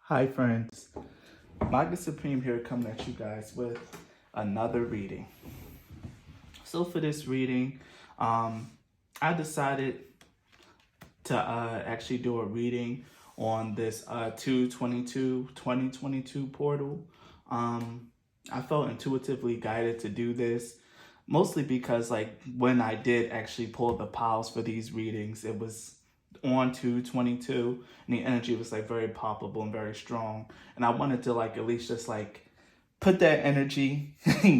Hi friends, Magna Supreme here coming at you guys with another reading. So for this reading, I decided to actually do a reading on this 2/22/2022 portal. I felt intuitively guided to do this, mostly because like when I did actually pull the piles for these readings, it was on 2/22 and the energy was like very palpable and very strong. And I wanted to like at least just like put that energy,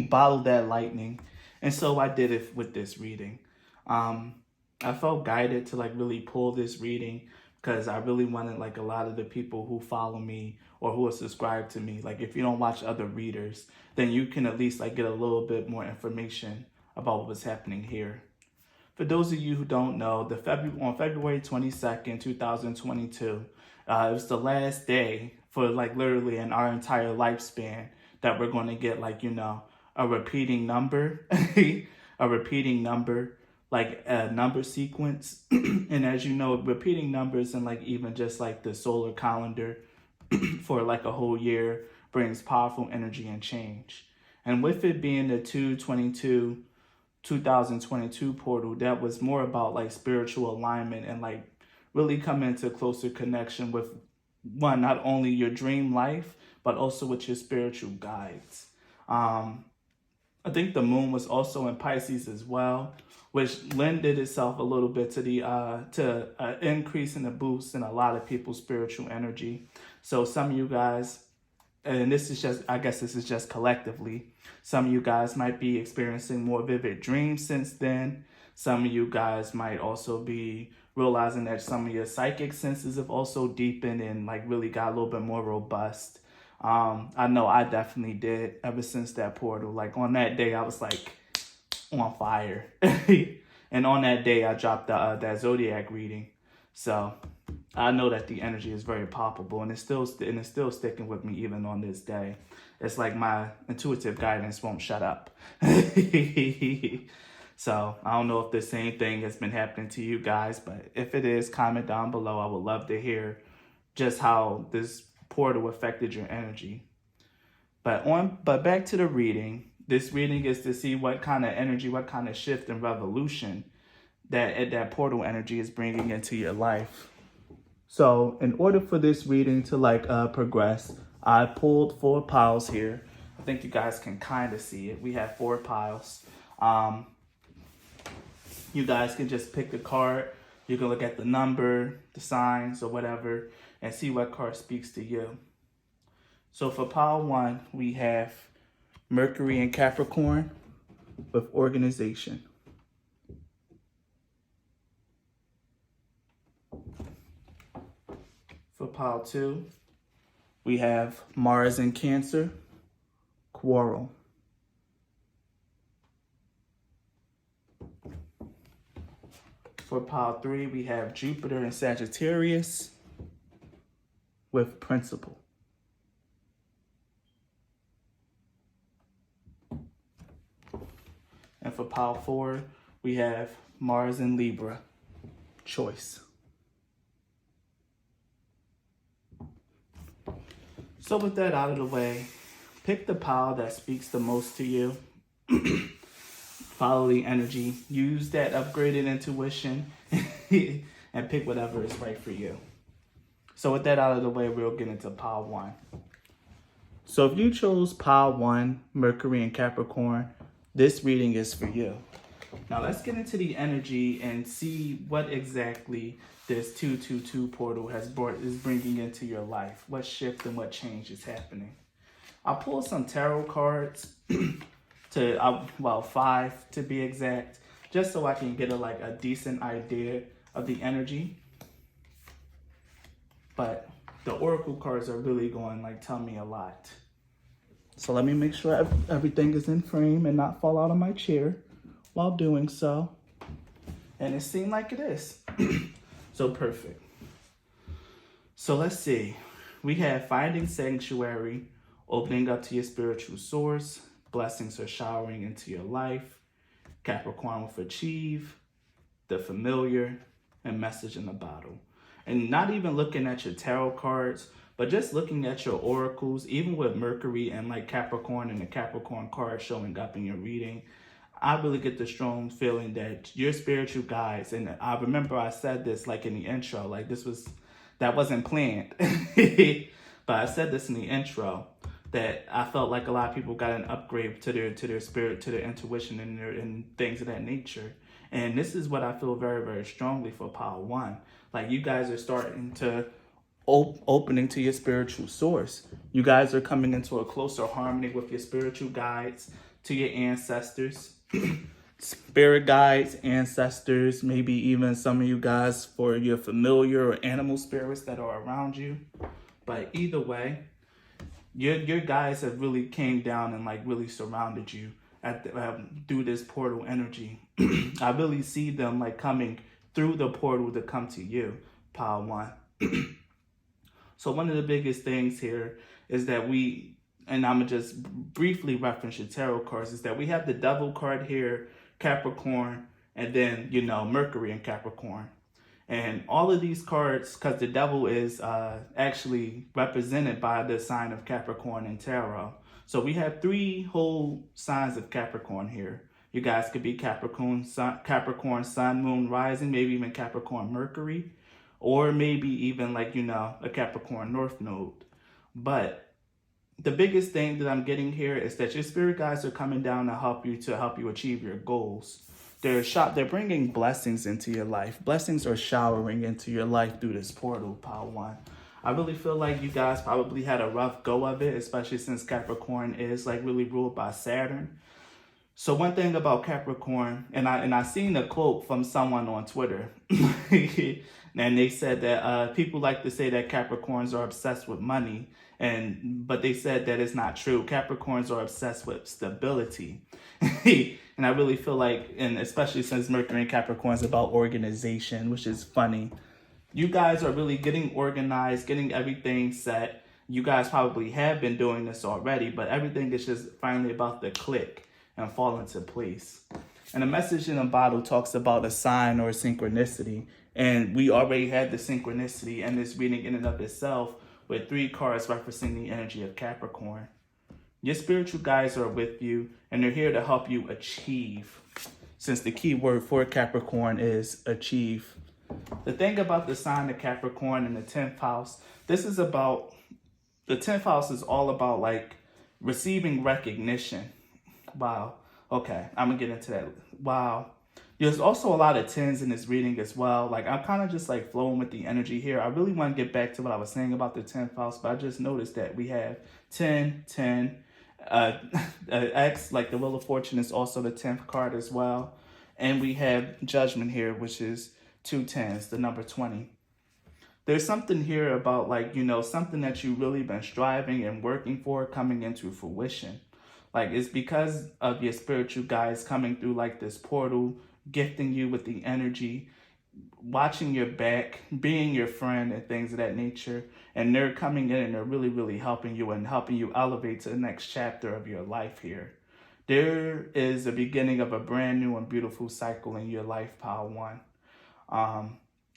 bottle that lightning. And so I did it with this reading. Um, I felt guided to like really pull this reading because I really wanted like a lot of the people who follow me or who are subscribed to me. Like if you don't watch other readers, then you can at least like get a little bit more information about what was happening here. For those of you who don't know, on February 22nd, 2022, it was the last day for like literally in our entire lifespan that we're going to get like, a repeating number, a repeating number, like a number sequence. And as you know, repeating numbers and like even just like the solar calendar for like a whole year brings powerful energy and change. And with it being the 2/22 2022 portal, that was more about like spiritual alignment and like really coming into closer connection with one, not only your dream life, but also with your spiritual guides. I think the moon was also in Pisces as well, which lended itself a little bit to the increase in the boost in a lot of people's spiritual energy. So some of you guys, and this is just, I guess this is just collectively, some of you guys might be experiencing more vivid dreams since then. Some of you guys might also be realizing that some of your psychic senses have also deepened and like really got a little bit more robust. I know I definitely did ever since that portal. Like on that day, I was like on fire. And on that day, I dropped that zodiac reading. So I know that the energy is very palpable, and it's still sticking with me even on this day. It's like my intuitive guidance won't shut up. So I don't know if the same thing has been happening to you guys, but if it is, comment down below. I would love to hear just how this portal affected your energy. But back to the reading. This reading is to see what kind of energy, what kind of shift and revolution that portal energy is bringing into your life. So in order for this reading to progress, I pulled 4 piles here. I think you guys can kind of see it. We have 4 piles. You guys can just pick a card. You can look at the number, the signs, or whatever, and see what card speaks to you. So for pile 1, we have Mercury and Capricorn with organization. For pile 2, we have Mars and Cancer, quarrel. For pile 3, we have Jupiter and Sagittarius with principle. And for pile 4, we have Mars and Libra, choice. So with that out of the way, pick the pile that speaks the most to you. Follow the energy. Use that upgraded intuition and pick whatever is right for you. So with that out of the way, we'll get into pile 1. So if you chose pile 1, Mercury and Capricorn, this reading is for you. Now let's get into the energy and see what exactly this 2/22 portal is bringing into your life. What shift and what change is happening. I'll pull some tarot cards to 5 to be exact, just so I can get a decent idea of the energy. But the oracle cards are really going tell me a lot. So let me make sure everything is in frame and not fall out of my chair while doing so. And it seemed like it is. So perfect. So let's see. We have finding sanctuary, opening up to your spiritual source, blessings are showering into your life, Capricorn with achieve, the familiar, and message in the bottle. And not even looking at your tarot cards, but just looking at your oracles, even with Mercury and like Capricorn and the Capricorn card showing up in your reading, I really get the strong feeling that your spiritual guides, and I remember I said this like in the intro, like that wasn't planned, but I said this in the intro, that I felt like a lot of people got an upgrade to their spirit, to their intuition, and things of that nature. And this is what I feel very, very strongly for Power One. Like, you guys are starting to opening to your spiritual source. You guys are coming into a closer harmony with your spiritual guides, to your ancestors, spirit guides, ancestors, maybe even some of you guys for your familiar or animal spirits that are around you. But either way, your guys have really came down and like really surrounded you through this portal energy. I really see them like coming through the portal to come to you, Power One. So one of the biggest things here is that and I'm going to just briefly reference your tarot cards, is that we have the Devil card here, Capricorn, and then, Mercury in Capricorn. And all of these cards, because the Devil is actually represented by the sign of Capricorn in tarot. So we have 3 whole signs of Capricorn here. You guys could be Capricorn, Sun, Moon, Rising, maybe even Capricorn, Mercury, or maybe even a Capricorn North Node. But the biggest thing that I'm getting here is that your spirit guides are coming down to help you achieve your goals. They're bringing blessings into your life. Blessings are showering into your life through this portal, Power One. I really feel like you guys probably had a rough go of it, especially since Capricorn is really ruled by Saturn. So one thing about Capricorn, and I seen a quote from someone on Twitter, and they said that people like to say that Capricorns are obsessed with money, but they said that it's not true. Capricorns are obsessed with stability. And I really feel like, and especially since Mercury in Capricorn is about organization, which is funny, you guys are really getting organized, getting everything set. You guys probably have been doing this already, but everything is just finally about to click and fall into place. And the message in the bottle talks about a sign or a synchronicity. And we already had the synchronicity in this reading in and of itself, with 3 cards referencing the energy of Capricorn. Your spiritual guides are with you, and they're here to help you achieve, since the key word for Capricorn is achieve. The thing about the sign of Capricorn in the 10th house, the 10th house is all about receiving recognition. Wow. Okay, I'm going to get into that. Wow. There's also a lot of 10s in this reading as well. I'm kind of just flowing with the energy here. I really want to get back to what I was saying about the 10th house, but I just noticed that we have 10, 10, X, the Wheel of Fortune is also the 10th card as well. And we have Judgment here, which is 2 10s, the number 20. There's something here about something that you've really been striving and working for coming into fruition. It's because of your spiritual guides coming through this portal, gifting you with the energy, watching your back, being your friend, and things of that nature. And they're coming in and they're really, really helping you elevate to the next chapter of your life here. There is a beginning of a brand new and beautiful cycle in your life, Power One.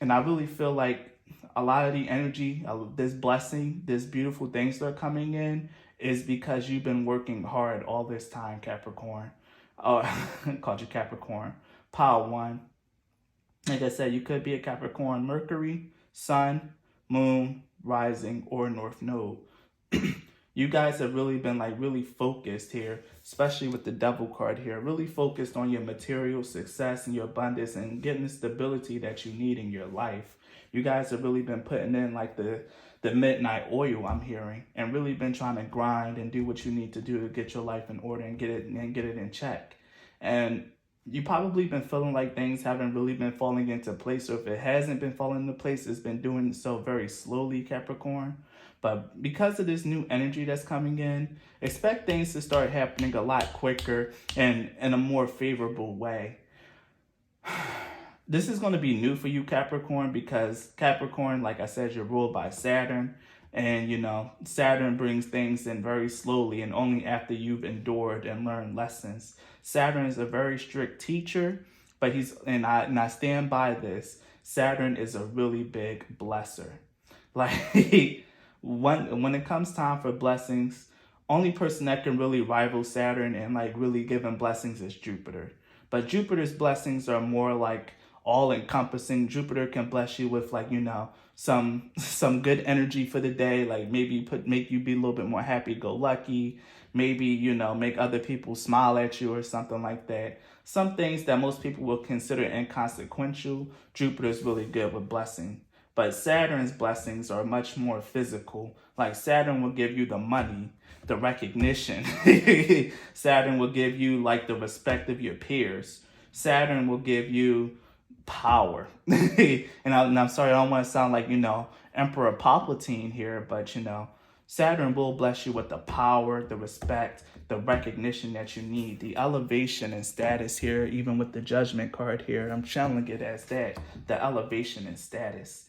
And I really feel like a lot of the energy, this blessing, this beautiful things that are coming in is because you've been working hard all this time, Capricorn. Called you Capricorn. Power One. Like I said, you could be a Capricorn, Mercury, Sun, Moon, Rising, or North Node. You guys have really been really focused here, especially with the Devil card here, really focused on your material success and your abundance and getting the stability that you need in your life. You guys have really been putting in the midnight oil, I'm hearing, and really been trying to grind and do what you need to do to get your life in order and get it in check. And you probably been feeling like things haven't really been falling into place, or if it hasn't been falling into place, it's been doing so very slowly, Capricorn. But because of this new energy that's coming in, expect things to start happening a lot quicker and in a more favorable way. This is going to be new for you, Capricorn, because Capricorn, like I said, you're ruled by Saturn. And, Saturn brings things in very slowly and only after you've endured and learned lessons. Saturn is a very strict teacher, but I stand by this. Saturn is a really big blesser. Like when it comes time for blessings, only person that can really rival Saturn and like really give him blessings is Jupiter. But Jupiter's blessings are more like all encompassing. Jupiter can bless you with like, some good energy for the day, like maybe make you be a little bit more happy go lucky, maybe, make other people smile at you or something like that. Some things that most people will consider inconsequential, Jupiter's really good with blessing. But Saturn's blessings are much more physical. Like Saturn will give you the money, the recognition. Saturn will give you like the respect of your peers. Saturn will give you power. And I'm sorry, I don't want to sound like, Emperor Palpatine here, but Saturn will bless you with the power, the respect, the recognition that you need, the elevation and status here, even with the Judgment card here. I'm channeling it as that, the elevation and status.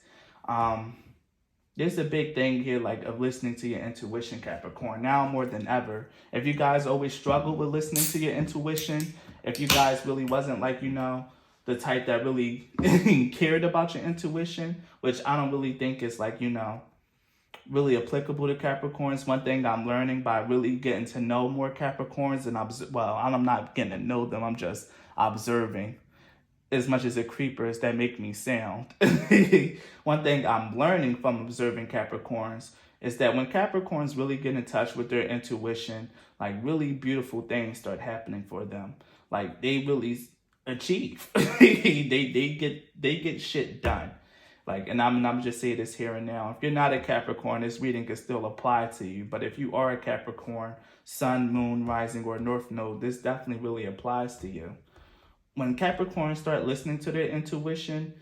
There's a big thing here, like of listening to your intuition, Capricorn. Now more than ever, if you guys always struggle with listening to your intuition, if you guys really wasn't like, the type that really cared about your intuition, which I don't really think is like, really applicable to Capricorns. One thing I'm learning by really getting to know more Capricorns, and I'm not getting to know them, I'm just observing, as much as a creeper as that make me sound. One thing I'm learning from observing Capricorns is that when Capricorns really get in touch with their intuition, like really beautiful things start happening for them. Like they really achieve. they get shit done. Like, and I'm just saying this here and now. If you're not a Capricorn, this reading can still apply to you. But if you are a Capricorn, Sun, Moon, Rising, or North Node, this definitely really applies to you. When Capricorns start listening to their intuition,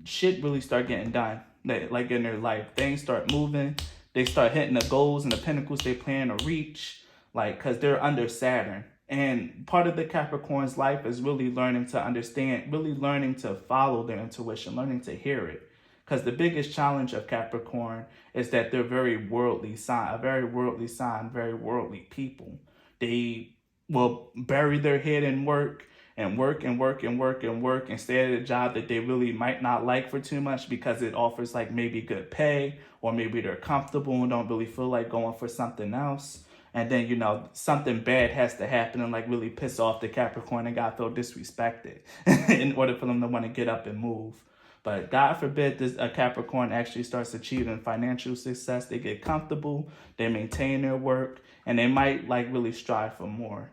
shit really start getting done. Like in their life, things start moving. They start hitting the goals and the pinnacles they plan to reach. Like, because they're under Saturn. And part of the Capricorn's life is really learning to understand, really learning to follow their intuition, learning to hear it. Because the biggest challenge of Capricorn is that they're very worldly sign, very worldly people. They will bury their head in work and work and work and work and work instead of a job that they really might not like for too much because it offers like maybe good pay, or maybe they're comfortable and don't really feel like going for something else. And then, something bad has to happen and like really piss off the Capricorn and God feel disrespected in order for them to want to get up and move. But God forbid a Capricorn actually starts achieving financial success. They get comfortable, they maintain their work, and they might like really strive for more.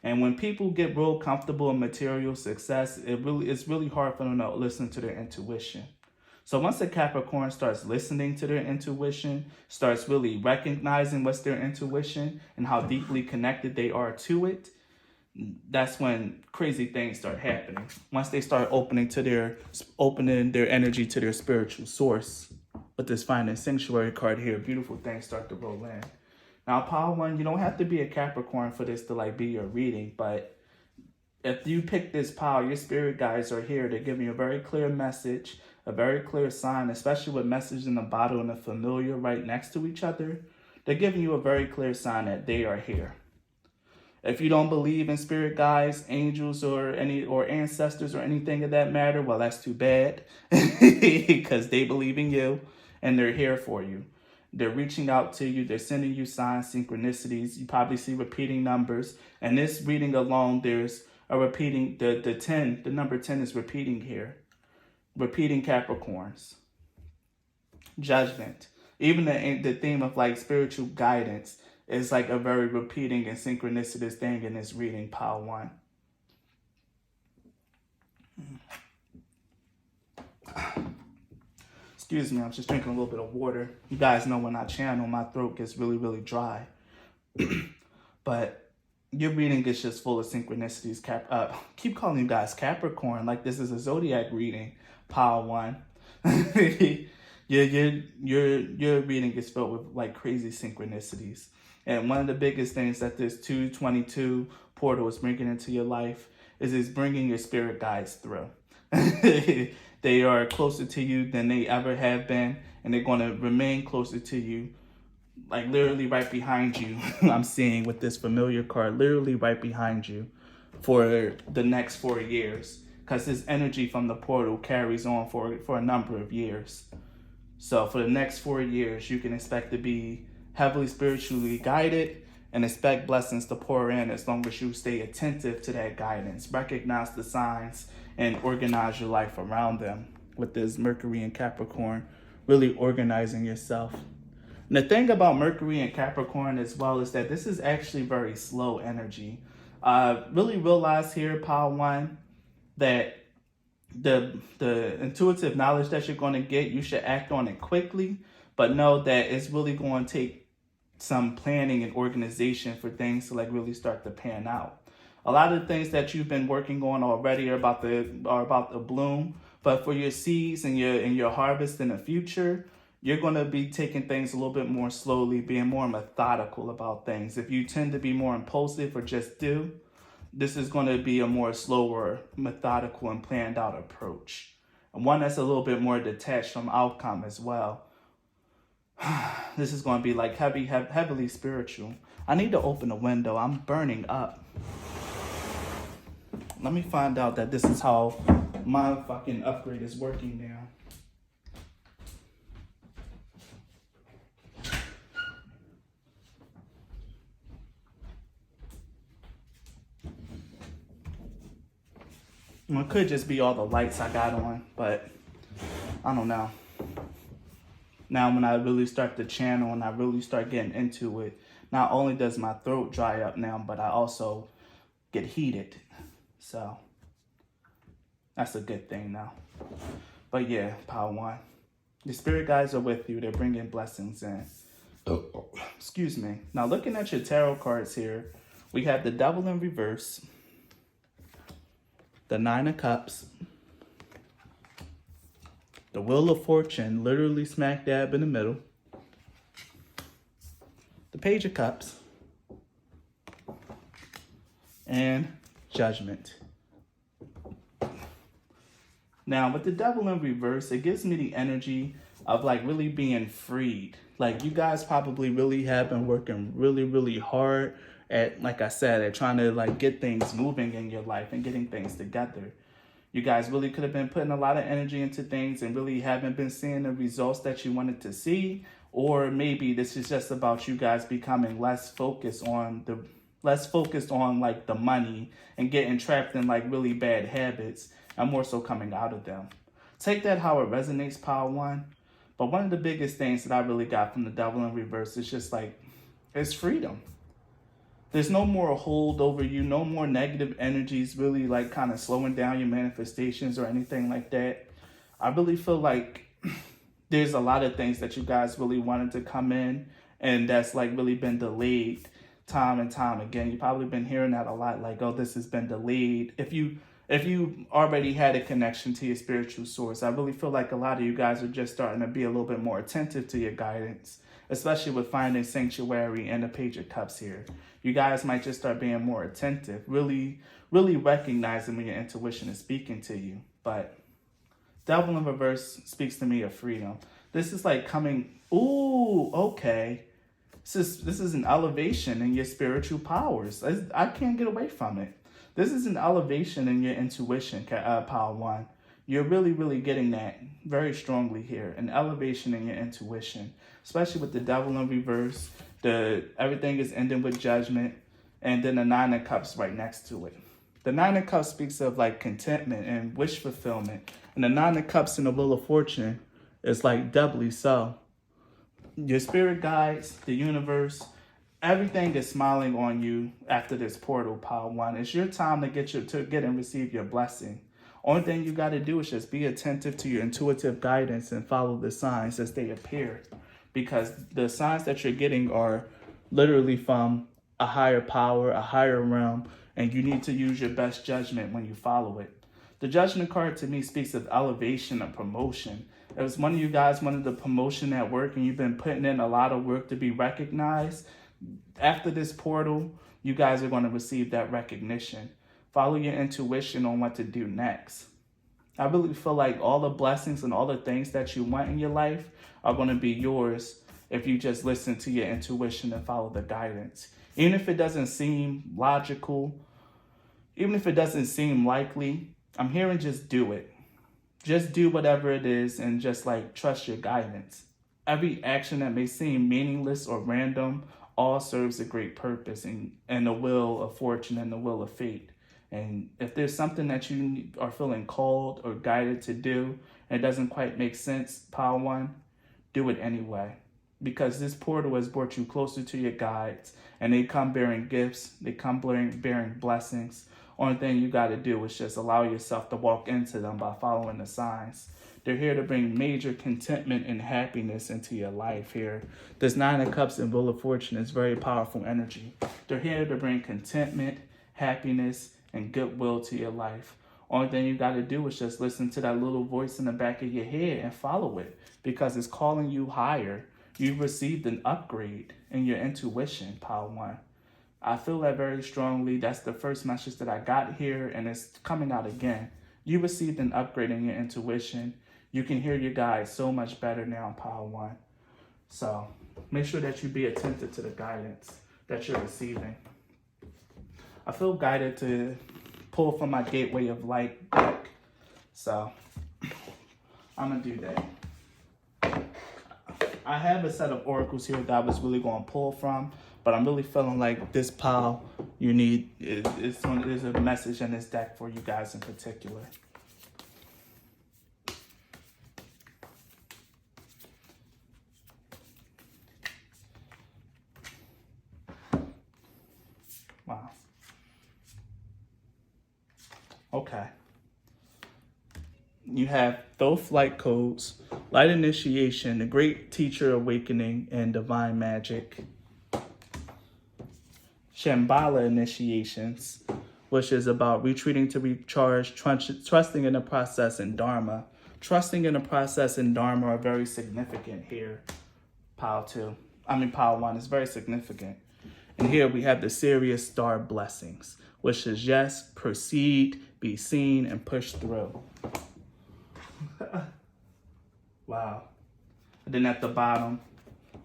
And when people get real comfortable in material success, it's really hard for them to listen to their intuition. So once a Capricorn starts listening to their intuition, starts really recognizing what's their intuition and how deeply connected they are to it, that's when crazy things start happening. Once they start opening their energy to their spiritual source. With this Finding Sanctuary card here, beautiful things start to roll in. Now, Power One, you don't have to be a Capricorn for this to like be your reading, but if you pick this pile, your spirit guides are here to give you a very clear message, a very clear sign, especially with message in the bottle and the familiar right next to each other. They're giving you a very clear sign that they are here. If you don't believe in spirit guides, angels, or ancestors or anything of that matter, well, that's too bad because they believe in you and they're here for you. They're reaching out to you. They're sending you signs, synchronicities. You probably see repeating numbers. And this reading alone, there's a repeating, the number 10 is repeating here. Repeating Capricorns. Judgment. Even the theme of like spiritual guidance is like a very repeating and synchronicitous thing in this reading, Power One. Excuse me, I'm just drinking a little bit of water. You guys know when I channel, my throat gets really, really dry. But your reading is just full of synchronicities. Keep calling you guys Capricorn like this is a zodiac reading, Power One. Your reading is filled with like crazy synchronicities. And one of the biggest things that this 222 portal is bringing into your life is it's bringing your spirit guides through. They are closer to you than they ever have been, and they're going to remain closer to you, like literally right behind you. I'm seeing with this familiar card, literally right behind you for the next 4 years. because this energy from the portal carries on for a number of years. So for the next 4 years, you can expect to be heavily spiritually guided and expect blessings to pour in as long as you stay attentive to that guidance, recognize the signs, and organize your life around them. With this Mercury and Capricorn, really organizing yourself. And the thing about Mercury and Capricorn as well is that this is actually very slow energy. Really realize here, Pile One, that the intuitive knowledge that you're going to get, you should act on it quickly, but know that it's really going to take some planning and organization for things to like really start to pan out. A lot of the things that you've been working on already are about to bloom, but for your seeds and your harvest in the future, you're going to be taking things a little bit more slowly, being more methodical about things. If you tend to be more impulsive or just do, this is going to be a more slower, methodical, and planned out approach. And one that's a little bit more detached from outcome as well. This is going to be like heavily spiritual. I need to open the window. I'm burning up. Let me find out that this is how my fucking upgrade is working now. Well, it could just be all the lights I got on, but I don't know. Now when I really start to channel and I really start getting into it, not only does my throat dry up now, but I also get heated. So that's a good thing now. But yeah, Power One. The spirit guides are with you. They're bringing blessings in. Excuse me. Now looking at your tarot cards here, we have the Devil in reverse, the Nine of Cups, the Wheel of Fortune, literally smack dab in the middle, the Page of Cups, and Judgment. Now, with the Devil in reverse, it gives me the energy of like really being freed. Like you guys probably really have been working really, really hard at, like I said, at trying to like get things moving in your life and getting things together. You guys really could have been putting a lot of energy into things and really haven't been seeing the results that you wanted to see. Or maybe this is just about you guys becoming less focused on like the money and getting trapped in like really bad habits and more so coming out of them. Take that how it resonates, Power One. But one of the biggest things that I really got from the Devil in reverse is just like, it's freedom. There's no more hold over you, no more negative energies really like kind of slowing down your manifestations or anything like that. I really feel like there's a lot of things that you guys really wanted to come in and that's like really been delayed time and time again. You've probably been hearing that a lot, like, oh, this has been delayed. If you already had a connection to your spiritual source, I really feel like a lot of you guys are just starting to be a little bit more attentive to your guidance, especially with finding sanctuary and the Page of Cups here. You guys might just start being more attentive, really, really recognizing when your intuition is speaking to you. But Devil in reverse speaks to me of freedom. This is like coming, ooh, okay. This is an elevation in your spiritual powers. I can't get away from it. This is an elevation in your intuition, Power One. You're really, really getting that very strongly here. An elevation in your intuition, especially with the Devil in reverse. Everything is ending with Judgment, and then the Nine of Cups right next to it. The Nine of Cups speaks of like contentment and wish fulfillment, and the Nine of Cups in the Wheel of Fortune is like doubly so. Your spirit guides, the universe, everything is smiling on you after this portal, Power One. It's your time to get and receive your blessing. Only thing you got to do is just be attentive to your intuitive guidance and follow the signs as they appear. Because the signs that you're getting are literally from a higher power, a higher realm, and you need to use your best judgment when you follow it. The Judgment card to me speaks of elevation and promotion. If it's one of you guys wanted the promotion at work and you've been putting in a lot of work to be recognized, after this portal, you guys are going to receive that recognition. Follow your intuition on what to do next. I really feel like all the blessings and all the things that you want in your life are going to be yours if you just listen to your intuition and follow the guidance. Even if it doesn't seem logical, even if it doesn't seem likely, I'm hearing just do it. Just do whatever it is and just like trust your guidance. Every action that may seem meaningless or random all serves a great purpose and the will of fortune and the will of fate. And if there's something that you are feeling called or guided to do and it doesn't quite make sense, Pile One, do it anyway. Because this portal has brought you closer to your guides and they come bearing gifts, they come bearing blessings. Only thing you got to do is just allow yourself to walk into them by following the signs. They're here to bring major contentment and happiness into your life here. This Nine of Cups and Wheel of Fortune is very powerful energy. They're here to bring contentment, happiness, and goodwill to your life. Only thing you got to do is just listen to that little voice in the back of your head and follow it because it's calling you higher. You've received an upgrade in your intuition, Pile One. I feel that very strongly. That's the first message that I got here, and it's coming out again. You received an upgrade in your intuition. You can hear your guides so much better now, Pile One. So make sure that you be attentive to the guidance that you're receiving. I feel guided to pull from my Gateway of Light deck. So I'm going to do that. I have a set of oracles here that I was really going to pull from, but I'm really feeling like this pile you need is there's a message in this deck for you guys in particular. Wow. Okay. You have both light codes, light initiation, the great teacher awakening, and divine magic. Shambhala initiations, which is about retreating to recharge, trusting in the process, and Dharma. Trusting in the process and Dharma are very significant here. Pile One is very significant. And here we have the Sirius star blessings, which is yes, proceed, be seen, and push through. Wow. And then at the bottom,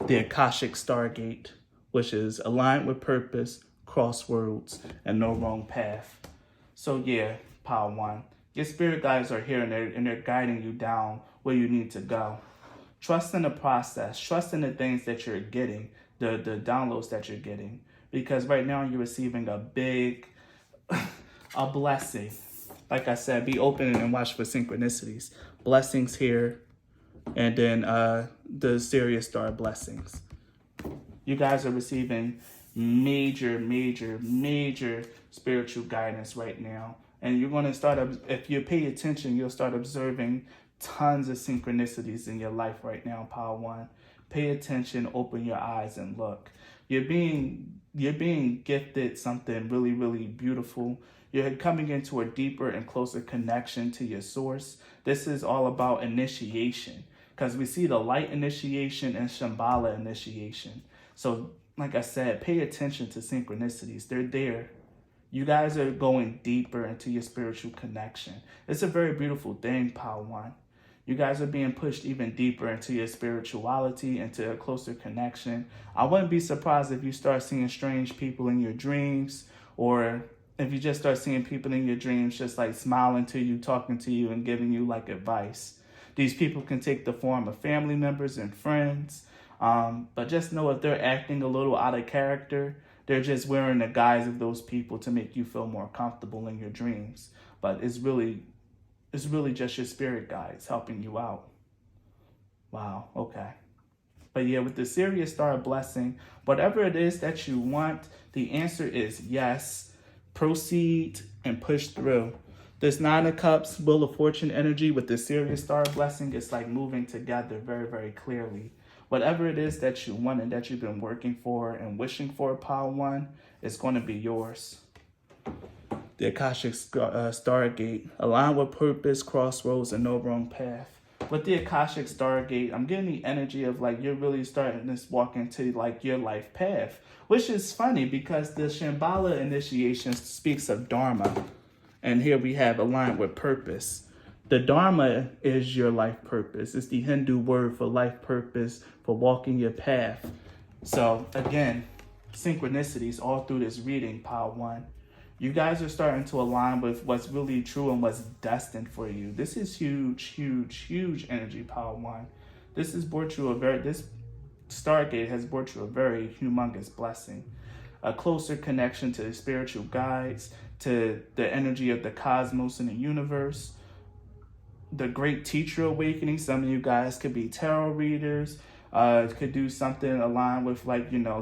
the Akashic Stargate, which is aligned with purpose, crossroads, and no wrong path. So yeah, Pile One, your spirit guides are here and they're guiding you down where you need to go. Trust in the process. Trust in the things that you're getting, the downloads that you're getting. Because right now you're receiving a big, a blessing. Like I said, be open and watch for synchronicities. Blessings here, and then the Sirius star blessings. You guys are receiving major spiritual guidance right now. And you're going to start, if you pay attention, you'll start observing tons of synchronicities in your life right now, Pile One. Pay attention, open your eyes, and look. You're being gifted something really beautiful. You're coming into a deeper and closer connection to your source. This is all about initiation, because we see the light initiation and Shambhala initiation. So, like I said, pay attention to synchronicities. They're there. You guys are going deeper into your spiritual connection. It's a very beautiful thing, Pile One. You guys are being pushed even deeper into your spirituality, into a closer connection. I wouldn't be surprised if you start seeing strange people in your dreams, or if you just start seeing people in your dreams just like smiling to you, talking to you, and giving you like advice. These people can take the form of family members and friends, but just know if they're acting a little out of character, they're just wearing the guise of those people to make you feel more comfortable in your dreams. But it's really just your spirit guides helping you out. Wow, okay. But yeah, with the Sirius star blessing, whatever it is that you want, the answer is yes. Proceed and push through. This Nine of Cups, Wheel of Fortune energy with the Sirius star blessing is like moving together very clearly. Whatever it is that you want and that you've been working for and wishing for, Pile One, is going to be yours. The Akashic Stargate, align with purpose, crossroads, and no wrong path. With the Akashic Stargate, I'm getting the energy of like you're really starting to walk into like your life path, which is funny because the Shambhala initiation speaks of Dharma, and here we have aligned with purpose. The Dharma is your life purpose. It's the Hindu word for life purpose, for walking your path. So again, synchronicities all through this reading, Pile One. You guys are starting to align with what's really true and what's destined for you. This is huge, huge, huge energy, Power One. This Stargate has brought you a very humongous blessing. A closer connection to the spiritual guides, to the energy of the cosmos and the universe, the great teacher awakening. Some of you guys could be tarot readers, could do something aligned with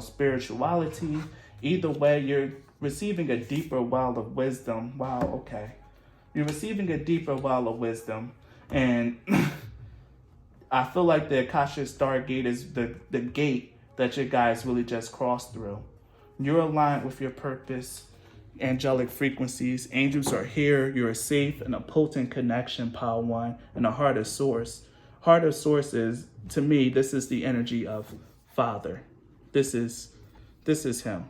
spirituality. Either way, you're receiving a deeper well of wisdom. Wow, okay. You're receiving a deeper well of wisdom. And I feel like the Akasha Stargate is the gate that you guys really just crossed through. You're aligned with your purpose, angelic frequencies. Angels are here. You're safe in a potent connection, Power One, and a heart of source. Heart of source is, to me, this is the energy of Father. This is him.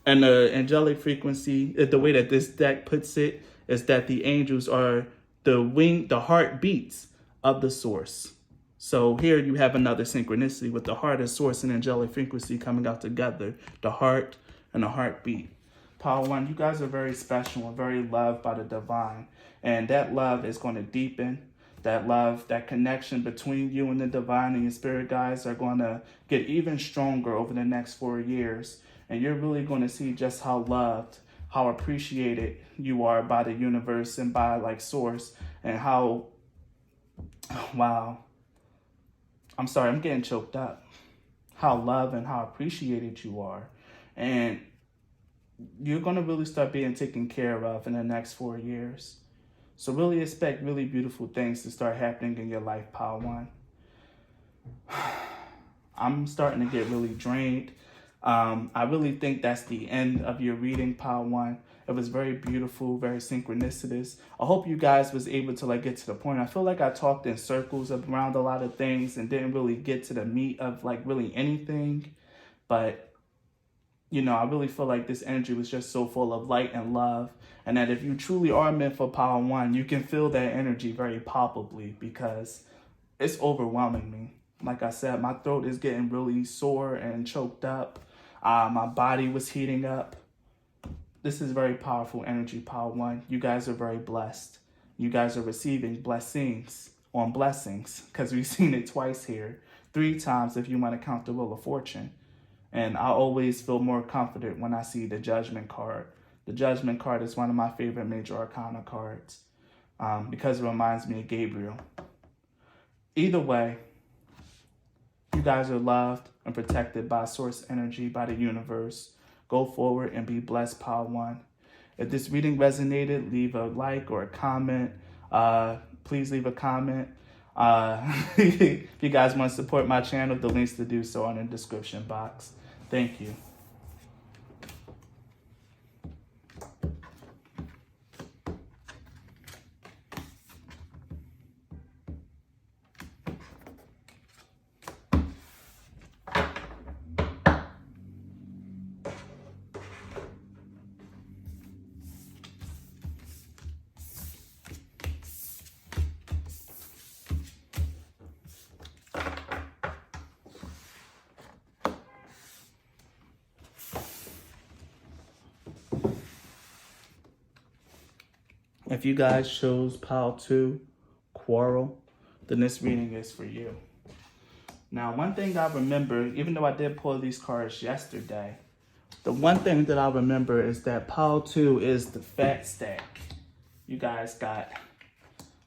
And the angelic frequency, the way that this deck puts it, is that the angels are the heartbeats of the source. So here you have another synchronicity with the heart of source and angelic frequency coming out together, the heart and the heartbeat. Power One, you guys are very special and very loved by the divine. And that love is going to deepen. That love, that connection between you and the divine and your spirit guides are going to get even stronger over the next 4 years. And you're really going to see just how loved, how appreciated you are by the universe and by source, and how, wow, I'm sorry, I'm getting choked up. How loved and how appreciated you are. And you're going to really start being taken care of in the next 4 years. So really expect really beautiful things to start happening in your life, Power One. I'm starting to get really drained. I really think that's the end of your reading, Power One. It was very beautiful, very synchronicitous. I hope you guys was able to get to the point. I feel like I talked in circles around a lot of things and didn't really get to the meat of really anything. But I really feel like this energy was just so full of light and love. And that if you truly are meant for Power One, you can feel that energy very palpably because it's overwhelming me. Like I said, my throat is getting really sore and choked up. My body was heating up. This is very powerful energy, Power One. You guys are very blessed. You guys are receiving blessings on blessings because we've seen it twice here. 3 times if you want to count the Wheel of Fortune. And I always feel more confident when I see the Judgment card. The Judgment card is one of my favorite major arcana cards because it reminds me of Gabriel. Either way, you guys are loved and protected by source energy, by the universe. Go forward and be blessed, Power One. If this reading resonated, leave a like or a comment. Please leave a comment. If you guys want to support my channel, the links to do so are in the description box. Thank you. If you guys chose Pile 2, Quarrel, then this reading is for you. Now, one thing I remember, even though I did pull these cards yesterday, the one thing that I remember is that Pile 2 is the fat stack. You guys got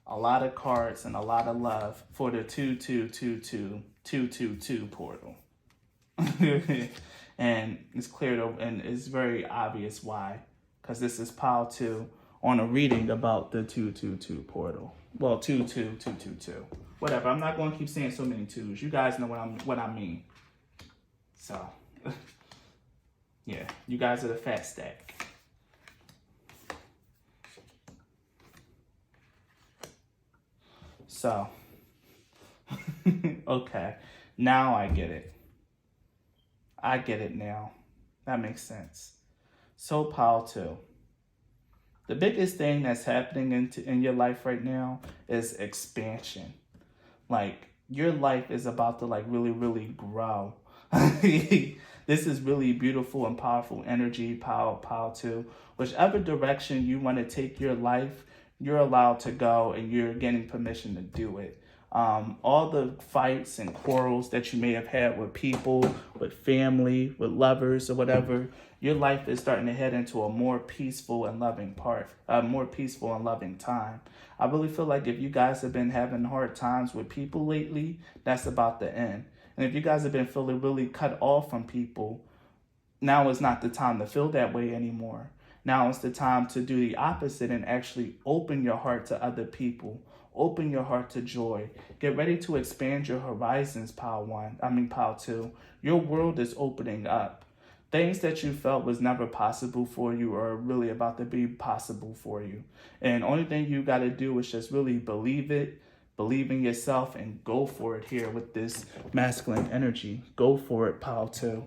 a lot of cards and a lot of love for the 2222222 portal. And it's clear and it's very obvious why, because this is Pile 2 on a reading about the 222 portal. Well, 22222. Whatever. I'm not going to keep saying so many twos. You guys know what I mean. So, yeah, you guys are the fat stack. So, okay, now I get it. I get it now. That makes sense. So, Pile 2. The biggest thing that's happening in your life right now is expansion. Like, your life is about to really, really grow. This is really beautiful and powerful energy, Pal 2. Whichever direction you want to take your life, you're allowed to go and you're getting permission to do it. All the fights and quarrels that you may have had with people, with family, with lovers, or whatever, your life is starting to head into a more peaceful and loving a more peaceful and loving time. I really feel like if you guys have been having hard times with people lately, that's about to end. And if you guys have been feeling really cut off from people, now is not the time to feel that way anymore. Now is the time to do the opposite and actually open your heart to other people. Open your heart to joy. Get ready to expand your horizons, Pal 2. Your world is opening up. Things that you felt was never possible for you are really about to be possible for you. And only thing you got to do is just really believe it, believe in yourself, and go for it here with this masculine energy. Go for it, Pal 2.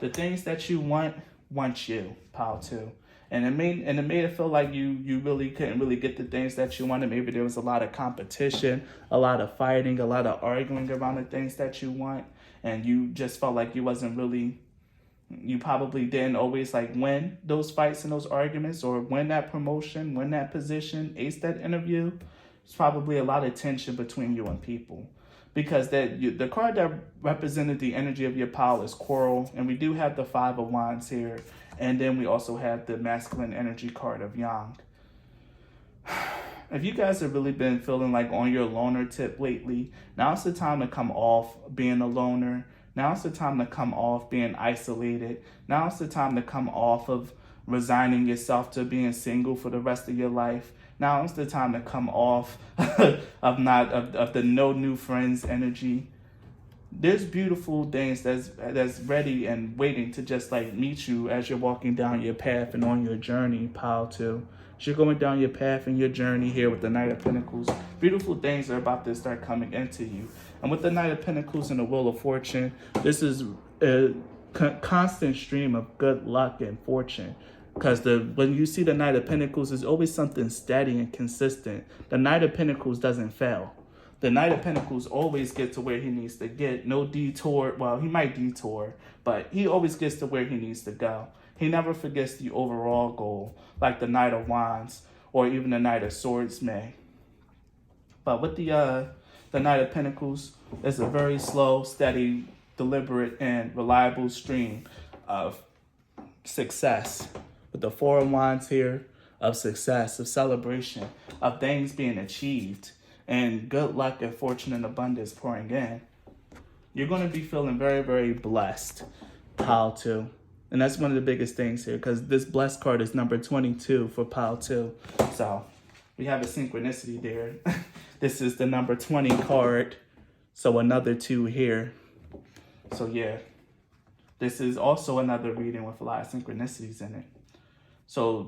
The things that you want you, Pal 2. And it made it feel like you really couldn't really get the things that you wanted. Maybe there was a lot of competition, a lot of fighting, a lot of arguing around the things that you want. And you just felt like you probably didn't always like win those fights and those arguments, or win that promotion, win that position, ace that interview. It's probably a lot of tension between you and people. Because the card that represented the energy of your pile is Quarrel, and we do have the Five of Wands here, and then we also have the masculine energy card of Yang. If you guys have really been feeling like on your loner tip lately, now's the time to come off being a loner. Now's the time to come off being isolated. Now's the time to come off of resigning yourself to being single for the rest of your life. Now is the time to come off of the no new friends energy. There's beautiful things that's ready and waiting to just like meet you as you're walking down your path and on your journey, Pal 2. As you're going down your path and your journey here with the Knight of Pentacles, beautiful things are about to start coming into you. And with the Knight of Pentacles and the Wheel of Fortune, this is a constant stream of good luck and fortune. Because when you see the Knight of Pentacles, there's always something steady and consistent. The Knight of Pentacles doesn't fail. The Knight of Pentacles always gets to where he needs to get. No detour. Well, he might detour, but he always gets to where he needs to go. He never forgets the overall goal, like the Knight of Wands or even the Knight of Swords may. But with the Knight of Pentacles, it's a very slow, steady, deliberate, and reliable stream of success. With the Four of Wands here, of success, of celebration, of things being achieved, and good luck and fortune and abundance pouring in. You're going to be feeling very, very blessed, Pal 2. And that's one of the biggest things here, because this blessed card is number 22 for Pal 2. So we have a synchronicity there. This is the number 20 card, so another 2 here. So yeah, this is also another reading with a lot of synchronicities in it. So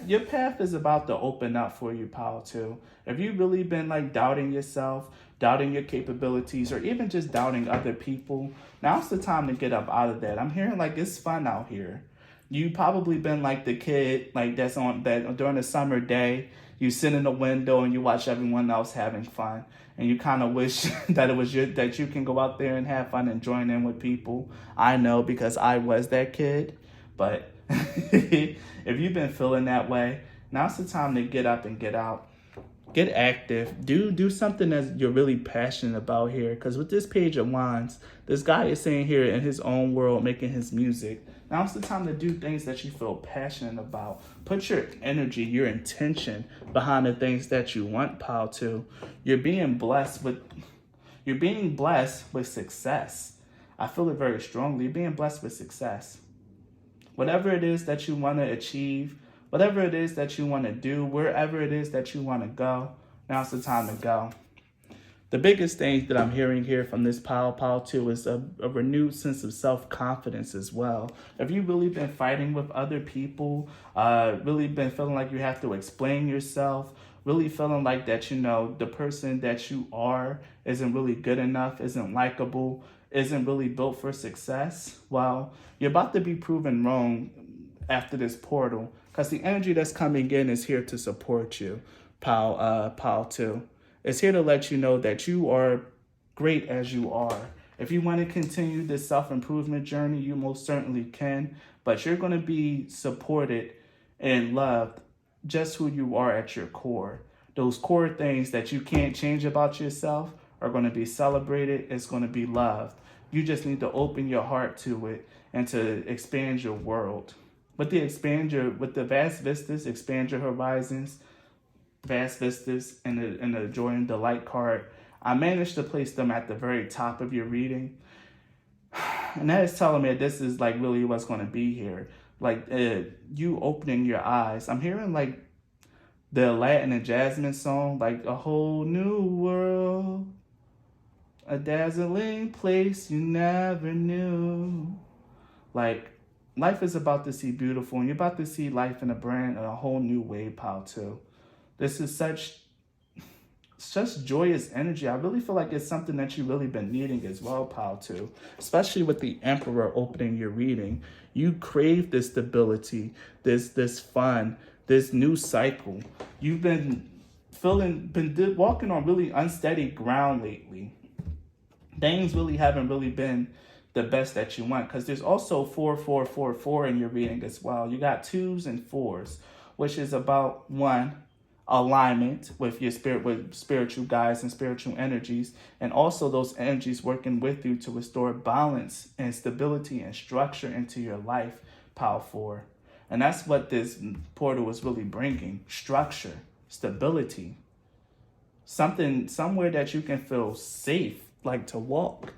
your path is about to open up for you, Pal 2. If you've really been like doubting yourself, doubting your capabilities, or even just doubting other people, now's the time to get up out of that. I'm hearing like it's fun out here. You probably been like the kid like that's on that during a summer day, you sit in the window and you watch everyone else having fun, and you kind of wish that that you can go out there and have fun and join in with people. I know, because I was that kid, but if you've been feeling that way, now's the time to get up and get out. Get active. Do something that you're really passionate about here. Because with this Page of Wands, this guy is saying here in his own world, making his music. Now's the time to do things that you feel passionate about. Put your energy, your intention behind the things that you want, Pal 2. You're being blessed with success. I feel it very strongly. You're being blessed with success. Whatever it is that you want to achieve, whatever it is that you want to do, wherever it is that you want to go, now's the time to go. The biggest thing that I'm hearing here from this Pal 2 is a renewed sense of self-confidence as well. If you've really been fighting with other people, really been feeling like you have to explain yourself, really feeling like that, the person that you are isn't really good enough, isn't likable, isn't really built for success, well, you're about to be proven wrong after this portal, because the energy that's coming in is here to support you, Pal 2. It's here to let you know that you are great as you are. If you want to continue this self-improvement journey, you most certainly can, but you're going to be supported and loved just who you are at your core. Those core things that you can't change about yourself are going to be celebrated. It's going to be loved. You just need to open your heart to it and to expand your world. With the vast vistas, expand your horizons, vast vistas, and the joy and delight card. I managed to place them at the very top of your reading. And that is telling me that this is like really what's going to be here. Like you opening your eyes. I'm hearing like the Aladdin and Jasmine song, like a whole new world, a dazzling place you never knew. Like life is about to see beautiful, and you're about to see life in a whole new way, pal, too. This is such joyous energy. I really feel like it's something that you've really been needing as well, pal, too. Especially with the Emperor opening your reading. You crave this stability, this fun, this new cycle. You've been walking on really unsteady ground lately. Things really haven't really been the best that you want, because there's also 4 in your reading as well. You got 2s and 4s, which is about one, alignment with your spirit, with spiritual guides and spiritual energies, and also those energies working with you to restore balance and stability and structure into your life, Power 4. And that's what this portal is really bringing: structure, stability, somewhere that you can feel safe, like to walk.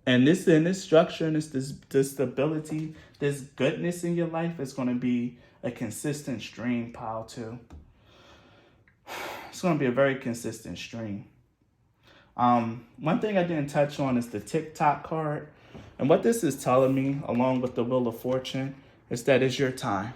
And this structure and this stability, this goodness in your life is going to be a consistent stream, pal, too. It's going to be a very consistent stream. One thing I didn't touch on is the TikTok card. And what this is telling me, along with the Wheel of Fortune, is that it's your time.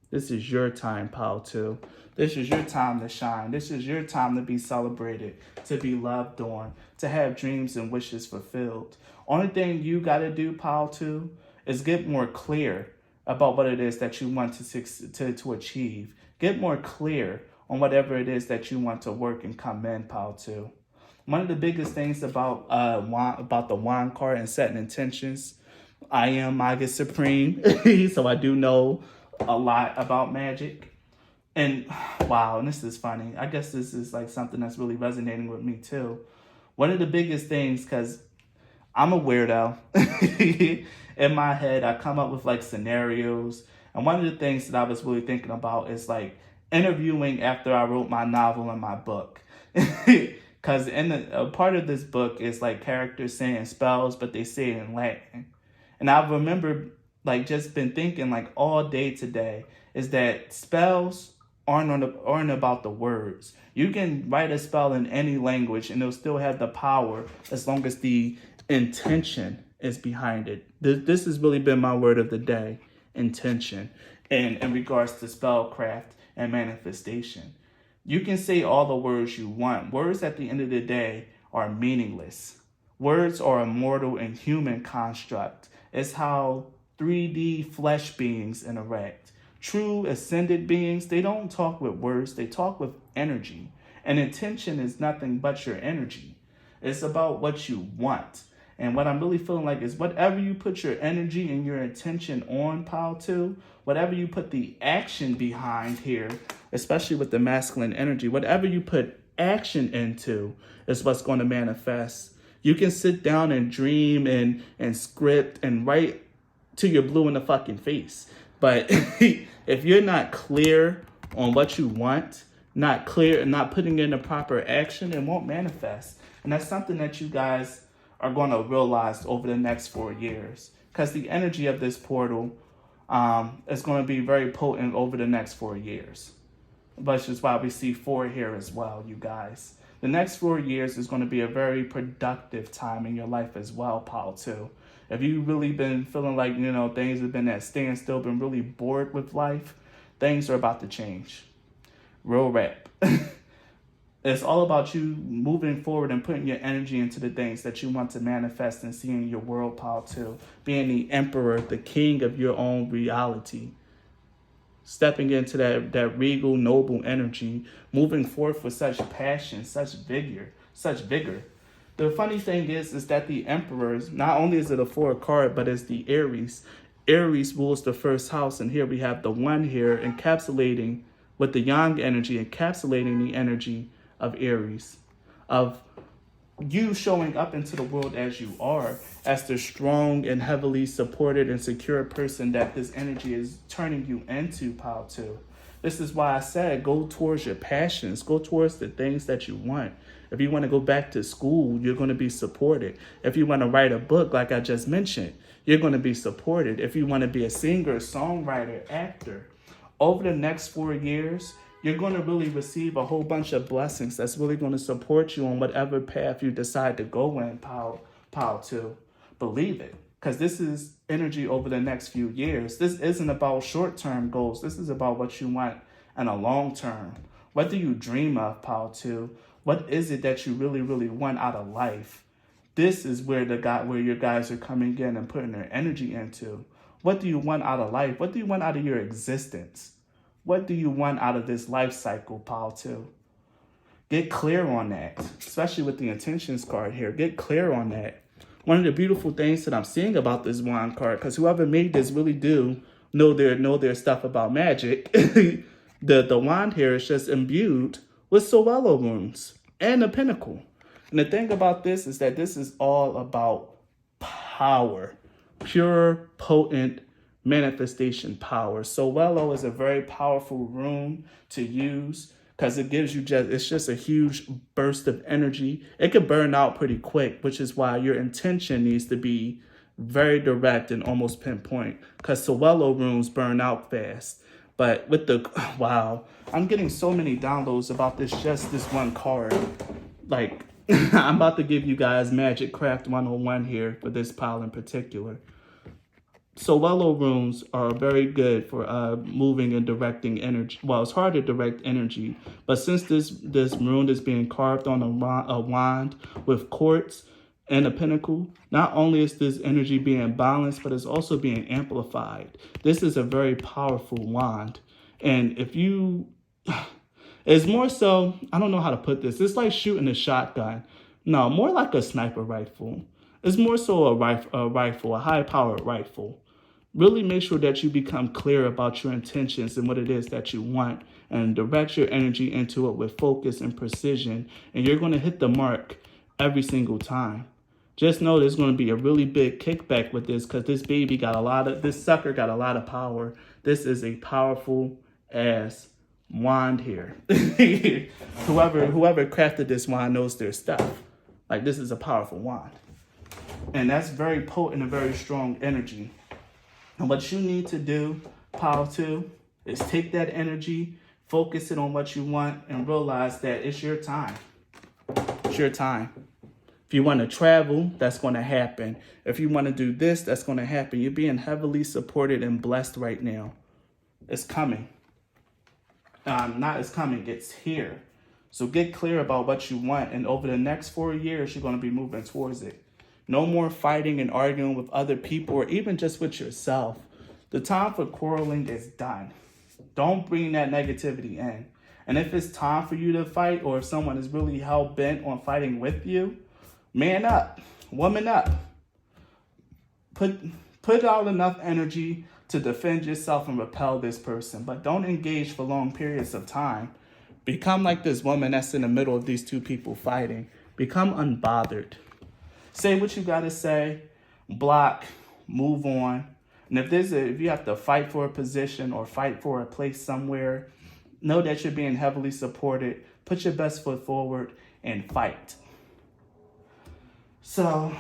This is your time, pal, too. This is your time to shine. This is your time to be celebrated, to be loved on, to have dreams and wishes fulfilled. Only thing you got to do, pal, too, is get more clear about what it is that you want to achieve. Get more clear on whatever it is that you want to work and come in, pal, too. One of the biggest things about the wand card and setting intentions, I am Maga Supreme, so I do know a lot about magic. And wow, and this is funny. I guess this is like something that's really resonating with me too. One of the biggest things, because I'm a weirdo. In my head, I come up with like scenarios. And one of the things that I was really thinking about is like interviewing after I wrote my novel and my book. Because a part of this book is like characters saying spells, but they say it in Latin. And I remember like just been thinking like all day today is that spells aren't about the words. You can write a spell in any language and it'll still have the power as long as the intention is behind it. This has really been my word of the day: intention, and in regards to spellcraft and manifestation. You can say all the words you want. Words at the end of the day are meaningless. Words are a mortal and human construct. It's how 3D flesh beings interact. True ascended beings, they don't talk with words, they talk with energy. And intention is nothing but your energy. It's about what you want. And what I'm really feeling like is whatever you put your energy and your intention on, pal, too, whatever you put the action behind here, especially with the masculine energy, whatever you put action into is what's going to manifest. You can sit down and dream and script and write till you're blue in the fucking face. But if you're not clear on what you want, not clear and not putting in the proper action, it won't manifest. And that's something that you guys are going to realize over the next 4 years. Because the energy of this portal is going to be very potent over the next 4 years. Which is why we see 4 here as well, you guys. The next 4 years is going to be a very productive time in your life as well, pal, too. If you've really been feeling like, things have been at standstill, been really bored with life, things are about to change. Real rap. It's all about you moving forward and putting your energy into the things that you want to manifest and see in your world, pal, too. Being the emperor, the king of your own reality. Stepping into that regal, noble energy, moving forth with such passion, such vigor, The funny thing is that the Emperors, not only is it a 4 card, but it's the Aries. Aries rules the first house, and here we have the 1 here encapsulating with the Yang energy, encapsulating the energy of Aries, of you showing up into the world as you are, as the strong and heavily supported and secure person that this energy is turning you into, Pile 2. This is why I said go towards your passions, go towards the things that you want. If you want to go back to school, you're going to be supported. If you want to write a book, like I just mentioned, you're going to be supported. If you want to be a singer, songwriter, actor, over the next 4 years, you're going to really receive a whole bunch of blessings that's really going to support you on whatever path you decide to go in, Pile 2. Believe it, because this is energy over the next few years. This isn't about short-term goals. This is about what you want in a long term. What do you dream of, Pile 2? What is it that you really, really want out of life? This is where your guys are coming in and putting their energy into. What do you want out of life? What do you want out of your existence? What do you want out of this life cycle, Pile 2? Get clear on that, especially with the intentions card here. Get clear on that. One of the beautiful things that I'm seeing about this wand card, because whoever made this really do know their stuff about magic. The wand here is just imbued with Sowello runes and a pinnacle. And the thing about this is that this is all about power, pure, potent manifestation power. Sowello is a very powerful rune to use because it gives you it's just a huge burst of energy. It can burn out pretty quick, which is why your intention needs to be very direct and almost pinpoint, because Sowello runes burn out fast. But with the, wow, I'm getting so many downloads about this one card. Like, I'm about to give you guys Magic Craft 101 here for this pile in particular. Sowello runes are very good for moving and directing energy. Well, it's hard to direct energy, but since this rune is being carved on a wand with quartz and a pinnacle, not only is this energy being balanced, but it's also being amplified. This is a very powerful wand. And if you, it's more so, I don't know how to put this. It's like shooting a shotgun. No, more like a sniper rifle. It's more so a rifle, a high-powered rifle. Really make sure that you become clear about your intentions and what it is that you want, and direct your energy into it with focus and precision. And you're going to hit the mark every single time. Just know there's going to be a really big kickback with this, because this sucker got a lot of power. This is a powerful ass wand here. Whoever crafted this wand knows their stuff. Like, this is a powerful wand. And that's very potent and very strong energy. And what you need to do, Pile 2, is take that energy, focus it on what you want, and realize that it's your time. It's your time. If you want to travel, that's going to happen. If you want to do this, that's going to happen. You're being heavily supported and blessed right now. It's coming. It's coming, it's here. So get clear about what you want, and over the next 4 years, you're going to be moving towards it. No more fighting and arguing with other people, or even just with yourself. The time for quarreling is done. Don't bring that negativity in. And if it's time for you to fight, or if someone is really hell-bent on fighting with you, man up, woman up. Put out enough energy to defend yourself and repel this person, but don't engage for long periods of time. Become like this woman that's in the middle of these two people fighting. Become unbothered. Say what you gotta say, block, move on. And if you have to fight for a position or fight for a place somewhere, know that you're being heavily supported. Put your best foot forward and fight. So,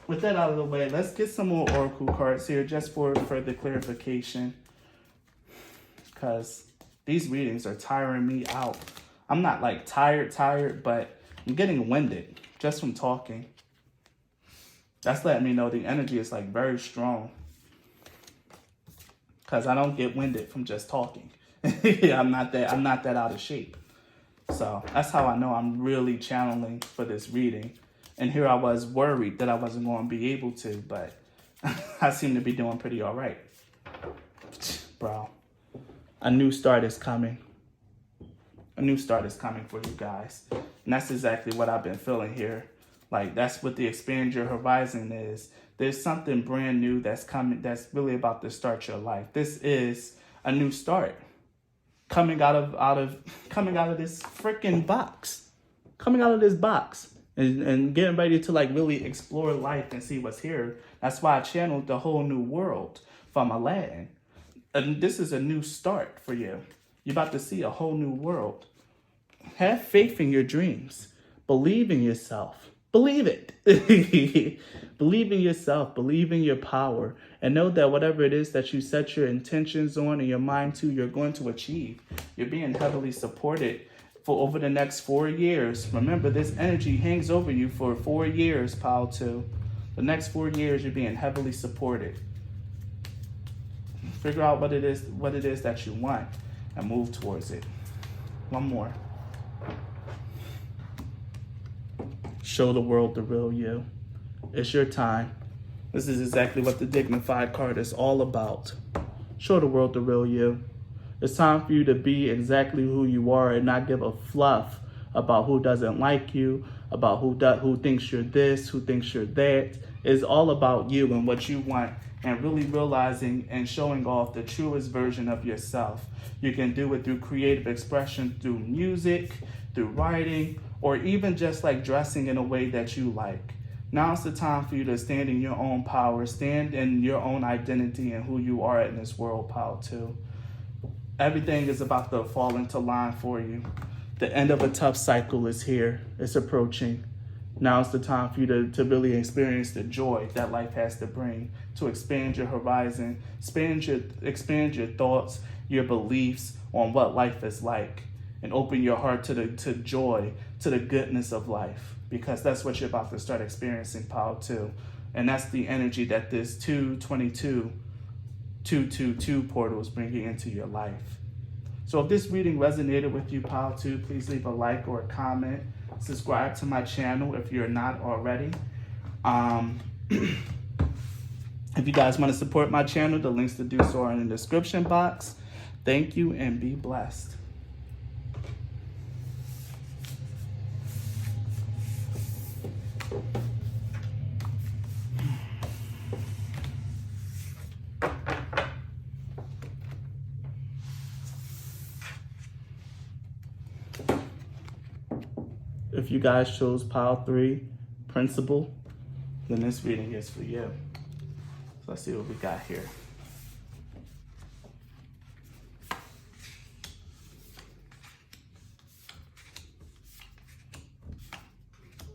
with that out of the way, let's get some more oracle cards here just for further clarification, because these readings are tiring me out. I'm not like tired, but I'm getting winded just from talking. That's letting me know the energy is like very strong, because I don't get winded from just talking. I'm not that out of shape. So that's how I know I'm really channeling for this reading. And here I was worried that I wasn't going to be able to, but I seem to be doing pretty all right. Bro, a new start is coming. A new start is coming for you guys. And that's exactly what I've been feeling here Like, that's what the expand your horizon is. There's something brand new that's coming, that's really about to start your life. This is a new start. Coming out of coming out of this freaking box. Coming out of this box. And getting ready to like really explore life and see what's here. That's why I channeled the whole new world from Aladdin. And this is a new start for you. You're about to see a whole new world. Have faith in your dreams. Believe in yourself. Believe it. Believe in yourself. Believe in your power. And know that whatever it is that you set your intentions on and your mind to, you're going to achieve. You're being heavily supported for over the next 4 years. Remember, this energy hangs over you for 4 years, Pile 2. The next 4 years, you're being heavily supported. Figure out what it is that you want and move towards it. One more. Show the world the real you. It's your time. This is exactly what the Dignified card is all about. Show the world the real you. It's time for you to be exactly who you are and not give a fluff about who doesn't like you, about who thinks you're this, who thinks you're that. It's all about you and what you want, and really realizing and showing off the truest version of yourself. You can do it through creative expression, through music, through writing, or even just like dressing in a way that you like. Now's the time for you to stand in your own power, stand in your own identity and who you are in this world, Pile 2. Everything is about to fall into line for you. The end of a tough cycle is here. It's approaching. Now's the time for you to really experience the joy that life has to bring, to expand your horizon, expand your thoughts, your beliefs on what life is like, and open your heart to joy, to the goodness of life, because that's what you're about to start experiencing, Pile 2. And that's the energy that this 222 portal is bringing into your life. So if this reading resonated with you, Pile 2, please leave a like or a comment. Subscribe to my channel if you're not already. If you guys want to support my channel, the links to do so are in the description box. Thank you and be blessed. If you guys chose Pile 3, Principle, then this reading is for you. So let's see what we got here.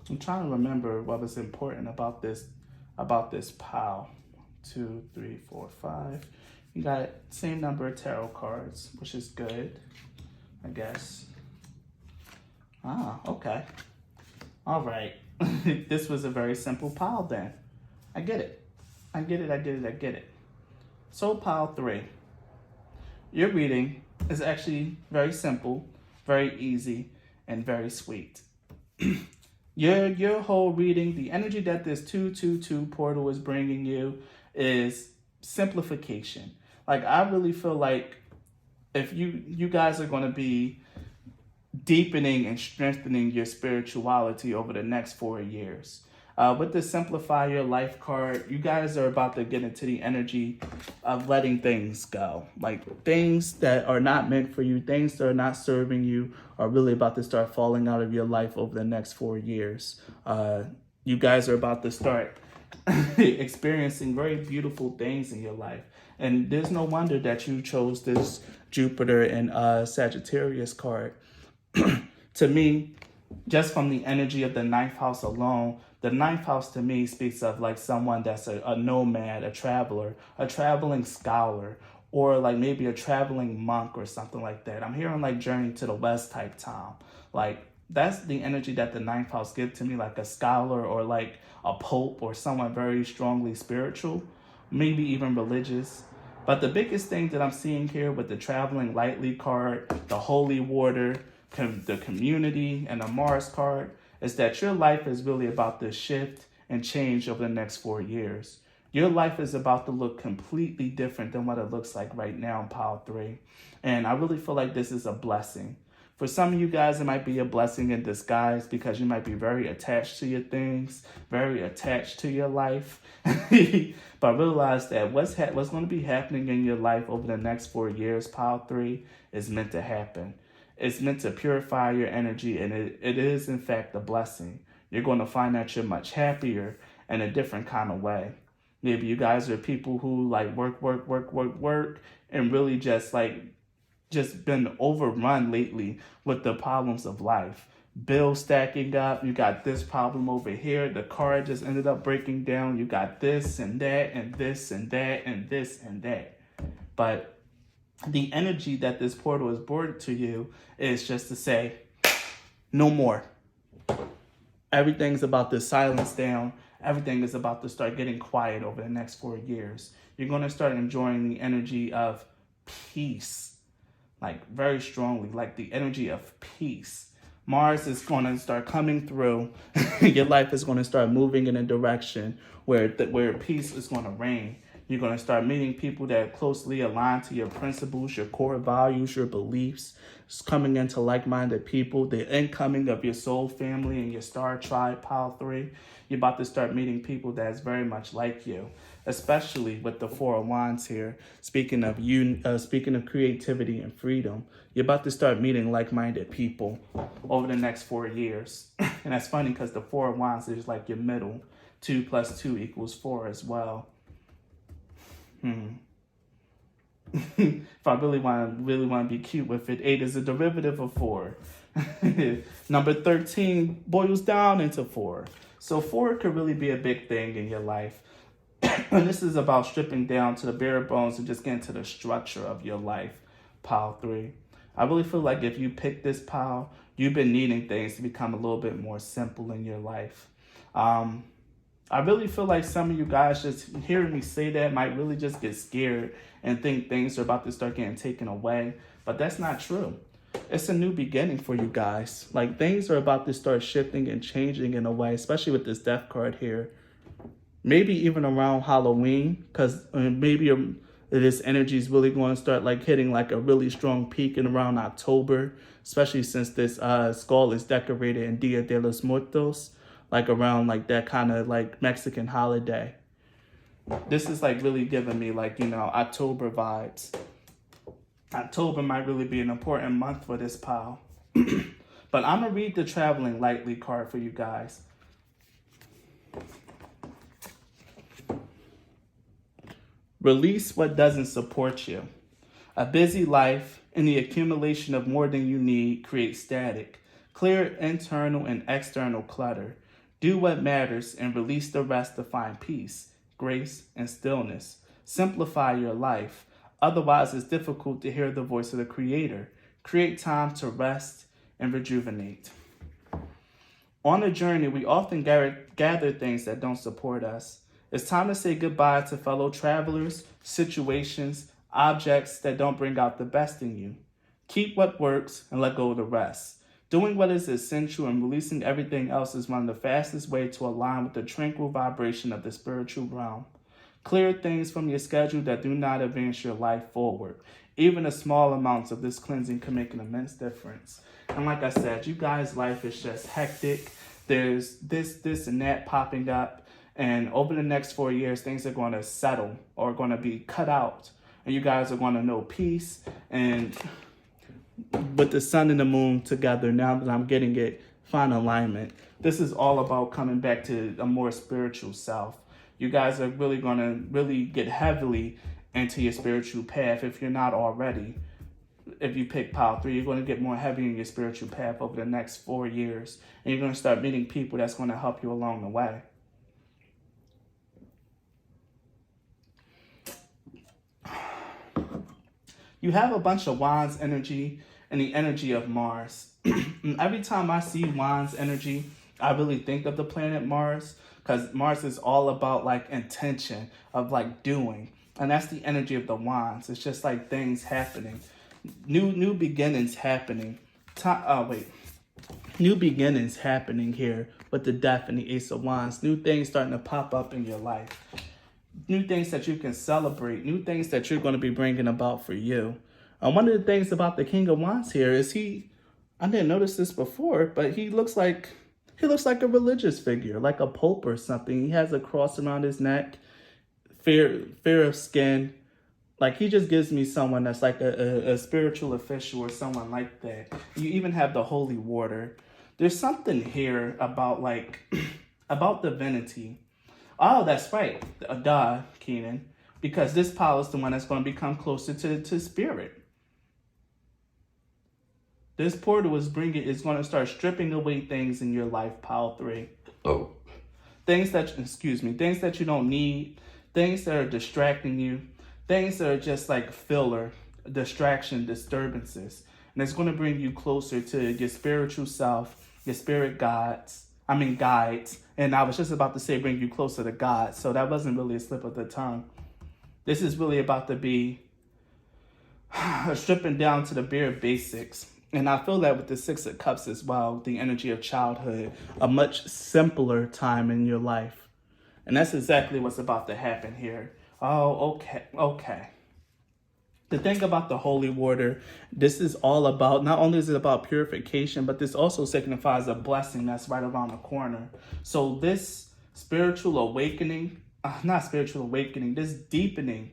I'm trying to remember what was important about this pile. 2, 3, 4, 5. You got same number of tarot cards, which is good, I guess. Ah, okay. All right. This was a very simple pile then. I get it. I get it. So Pile 3. Your reading is actually very simple, very easy, and very sweet. Your whole reading, the energy that this 222 portal is bringing you is simplification. Like, I really feel like if you guys are going to be deepening and strengthening your spirituality over the next 4 years. With the Simplify Your Life card, you guys are about to get into the energy of letting things go. Like, things that are not meant for you, things that are not serving you, are really about to start falling out of your life over the next 4 years. You guys are about to start experiencing very beautiful things in your life. And there's no wonder that you chose this Jupiter and Sagittarius card. To me, just from the energy of the 9th house alone, the 9th house to me speaks of like someone that's a nomad, a traveler, a traveling scholar, or like maybe a traveling monk or something like that. I'm hearing like Journey to the West type time. Like, that's the energy that the 9th house gives to me, like a scholar or like a pope or someone very strongly spiritual, maybe even religious. But the biggest thing that I'm seeing here with the traveling lightly card, the holy water, the community, and the Mars card is that your life is really about to shift and change over the next 4 years. Your life is about to look completely different than what it looks like right now in Pile 3. And I really feel like this is a blessing For some of you guys, it might be a blessing in disguise because you might be very attached to your things, very attached to your life. But realize that what's going to be happening in your life over the next 4 years, Pile 3, is meant to happen. It's meant to purify your energy, and it is, in fact, a blessing. You're going to find that you're much happier in a different kind of way. Maybe you guys are people who like work, and really just been overrun lately with the problems of life. Bills stacking up. You got this problem over here. The car just ended up breaking down. You got this and that and this and that and this and that. But the energy that this portal has brought to you is just to say, no more. Everything's about to silence down. Everything is about to start getting quiet over the next 4 years. You're going to start enjoying the energy of peace, like very strongly, like the energy of peace. Mars is going to start coming through. Your life is going to start moving in a direction where peace is going to reign. You're going to start meeting people that closely align to your principles, your core values, your beliefs. It's coming into like-minded people, the incoming of your soul family and your star tribe, Pile 3. You're about to start meeting people that's very much like you, especially with the Four of Wands here. Speaking of creativity and freedom, you're about to start meeting like-minded people over the next 4 years. And that's funny because the Four of Wands is like your middle. 2 + 2 = 4 as well. If I really want to be cute with it, 8 is a derivative of 4. Number 13 boils down into 4. So 4 could really be a big thing in your life. And this is about stripping down to the bare bones and just getting to the structure of your life, Pile 3. I really feel like if you pick this pile, you've been needing things to become a little bit more simple in your life. I really feel like some of you guys just hearing me say that might really just get scared and think things are about to start getting taken away. But that's not true. It's a new beginning for you guys. Like things are about to start shifting and changing in a way, especially with this death card here. Maybe even around Halloween, because maybe this energy is really going to start like hitting like a really strong peak in around October, especially since this skull is decorated in Dia de los Muertos. Like around like that kind of like Mexican holiday. This is like really giving me like, October vibes. October might really be an important month for this pile. But I'm going to read the Traveling Lightly card for you guys. Release what doesn't support you. A busy life and the accumulation of more than you need creates static. Clear internal and external clutter. Do what matters and release the rest to find peace, grace, and stillness. Simplify your life. Otherwise, it's difficult to hear the voice of the Creator. Create time to rest and rejuvenate. On a journey, we often gather things that don't support us. It's time to say goodbye to fellow travelers, situations, objects that don't bring out the best in you. Keep what works and let go of the rest. Doing what is essential and releasing everything else is one of the fastest ways to align with the tranquil vibration of the spiritual realm. Clear things from your schedule that do not advance your life forward. Even the small amounts of this cleansing can make an immense difference. And like I said, you guys' life is just hectic. There's this, and that popping up. And over the next 4 years, things are going to settle or going to be cut out. And you guys are going to know peace and with the sun and the moon together, now that I'm getting it, find alignment. This is all about coming back to a more spiritual self. You guys are really going to get heavily into your spiritual path if you're not already. If you pick Pile 3, you're going to get more heavy in your spiritual path over the next 4 years. And you're going to start meeting people that's going to help you along the way. You have a bunch of Wands energy and the energy of Mars. Every time I see Wands energy, I really think of the planet Mars, because Mars is all about like intention of like doing. And that's the energy of the Wands. It's just like things happening. New beginnings happening. New beginnings happening here with the Death and the Ace of Wands. New things starting to pop up in your life. New things that you can celebrate. New things that you're going to be bringing about for you. One of the things about the King of Wands here is I didn't notice this before, but he looks like a religious figure, like a pope or something. He has a cross around his neck, fear of skin. Like, he just gives me someone that's like a spiritual official or someone like that. You even have the holy water. There's something here about like about divinity. Oh, that's right. Duh, Keenan. Because this pile is the one that's going to become closer to spirit. This portal is going to start stripping away things in your life, pile 3. Oh. Things that you don't need, things that are distracting you, things that are just like filler, distraction, disturbances. And it's going to bring you closer to your spiritual self, your spirit guides. And I was just about to say bring you closer to God. So that wasn't really a slip of the tongue. This is really about to be stripping down to the bare basics. And I feel that with the 6 of Cups as well, the energy of childhood, a much simpler time in your life. And that's exactly what's about to happen here. Oh, okay. The thing about the holy water, this is all about, not only is it about purification, but this also signifies a blessing that's right around the corner. So this spiritual awakening, this deepening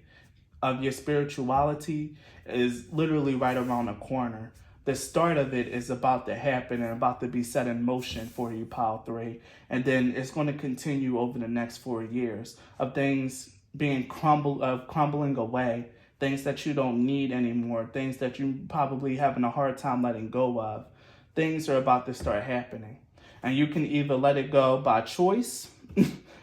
of your spirituality is literally right around the corner. The start of it is about to happen and about to be set in motion for you, pile 3. And then it's going to continue over the next 4 years of things being crumbling away, things that you don't need anymore, things that you probably having a hard time letting go of. Things are about to start happening. And you can either let it go by choice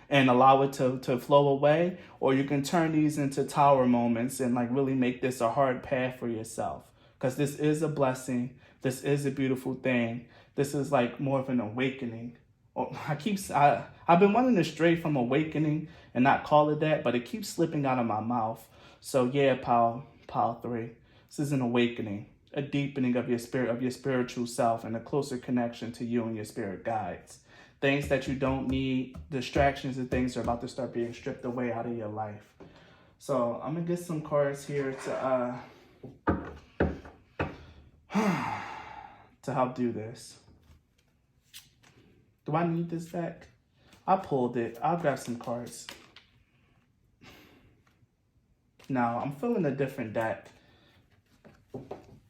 and allow it to flow away, or you can turn these into tower moments and like really make this a hard path for yourself. Because this is a blessing. This is a beautiful thing. This is like more of an awakening. I've been wanting to stray from awakening and not call it that, but it keeps slipping out of my mouth. So yeah, pile 3. This is an awakening, a deepening of your spirit, of your spiritual self, and a closer connection to you and your spirit guides. Things that you don't need, distractions and things are about to start being stripped away out of your life. So I'm gonna get some cards here to help do this. Do I need this deck? I pulled it. I'll grab some cards. Now, I'm feeling a different deck.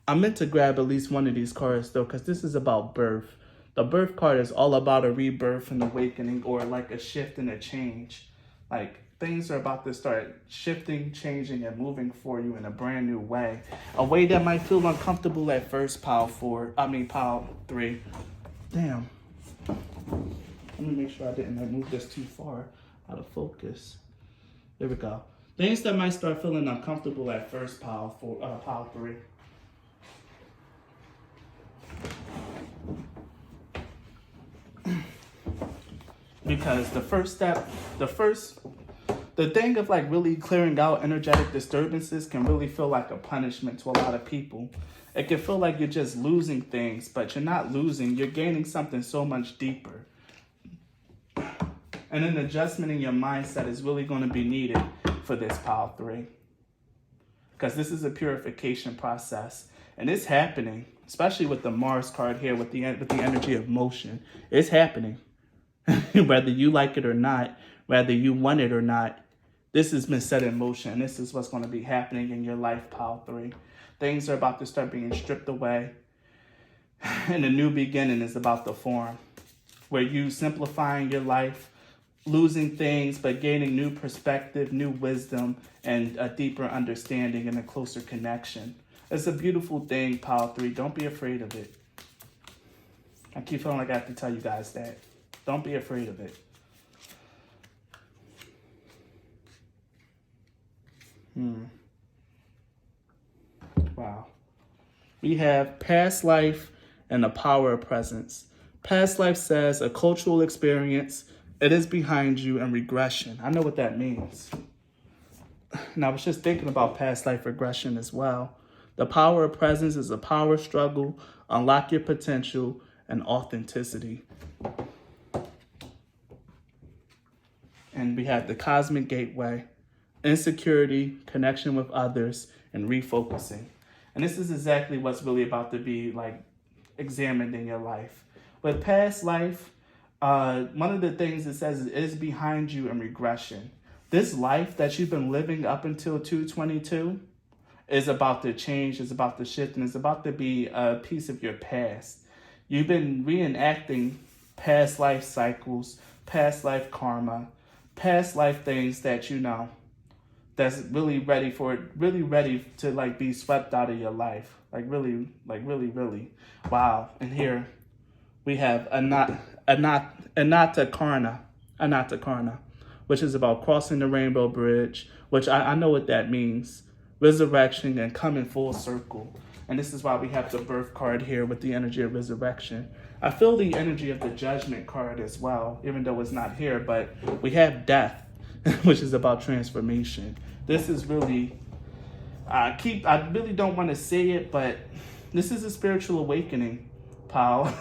I meant to grab at least one of these cards, though, because this is about birth. The birth card is all about a rebirth and awakening, or like a shift and a change. Like, things are about to start shifting, changing, and moving for you in a brand new way. A way that might feel uncomfortable at first, pile 3. Damn. Let me make sure I didn't move this too far out of focus. There we go. Things that might start feeling uncomfortable at first, pile 3. Because the thing of like really clearing out energetic disturbances can really feel like a punishment to a lot of people. It can feel like you're just losing things, but you're not losing. You're gaining something so much deeper. And an adjustment in your mindset is really going to be needed for this, pile 3. Because this is a purification process. And it's happening, especially with the Mars card here with the energy of motion. It's happening. Whether you like it or not, whether you want it or not, this has been set in motion. This is what's going to be happening in your life, pile 3. Things are about to start being stripped away. And a new beginning is about to form. Where you simplifying your life, losing things, but gaining new perspective, new wisdom, and a deeper understanding and a closer connection. It's a beautiful thing, pile 3. Don't be afraid of it. I keep feeling like I have to tell you guys that. Don't be afraid of it. Wow. We have past life and the power of presence. Past life says a cultural experience. It is behind you, and regression. I know what that means. And I was just thinking about past life regression as well. The power of presence is a power struggle. Unlock your potential and authenticity. And we have the cosmic gateway, insecurity, connection with others, and refocusing. And this is exactly what's really about to be like examined in your life. With past life, one of the things it says is behind you in regression. This life that you've been living up until 222 is about to change, is about to shift, and it's about to be a piece of your past. You've been reenacting past life cycles, past life karma, past life things that you know that's really ready to like be swept out of your life. Really. Wow. And here we have Anatta, which is about crossing the rainbow bridge, which I know what that means. Resurrection and coming full circle. And this is why we have the birth card here with the energy of resurrection. I feel the energy of the judgment card as well, even though it's not here, but we have death, which is about transformation. This is really, I really don't want to say it, but this is a spiritual awakening, pal.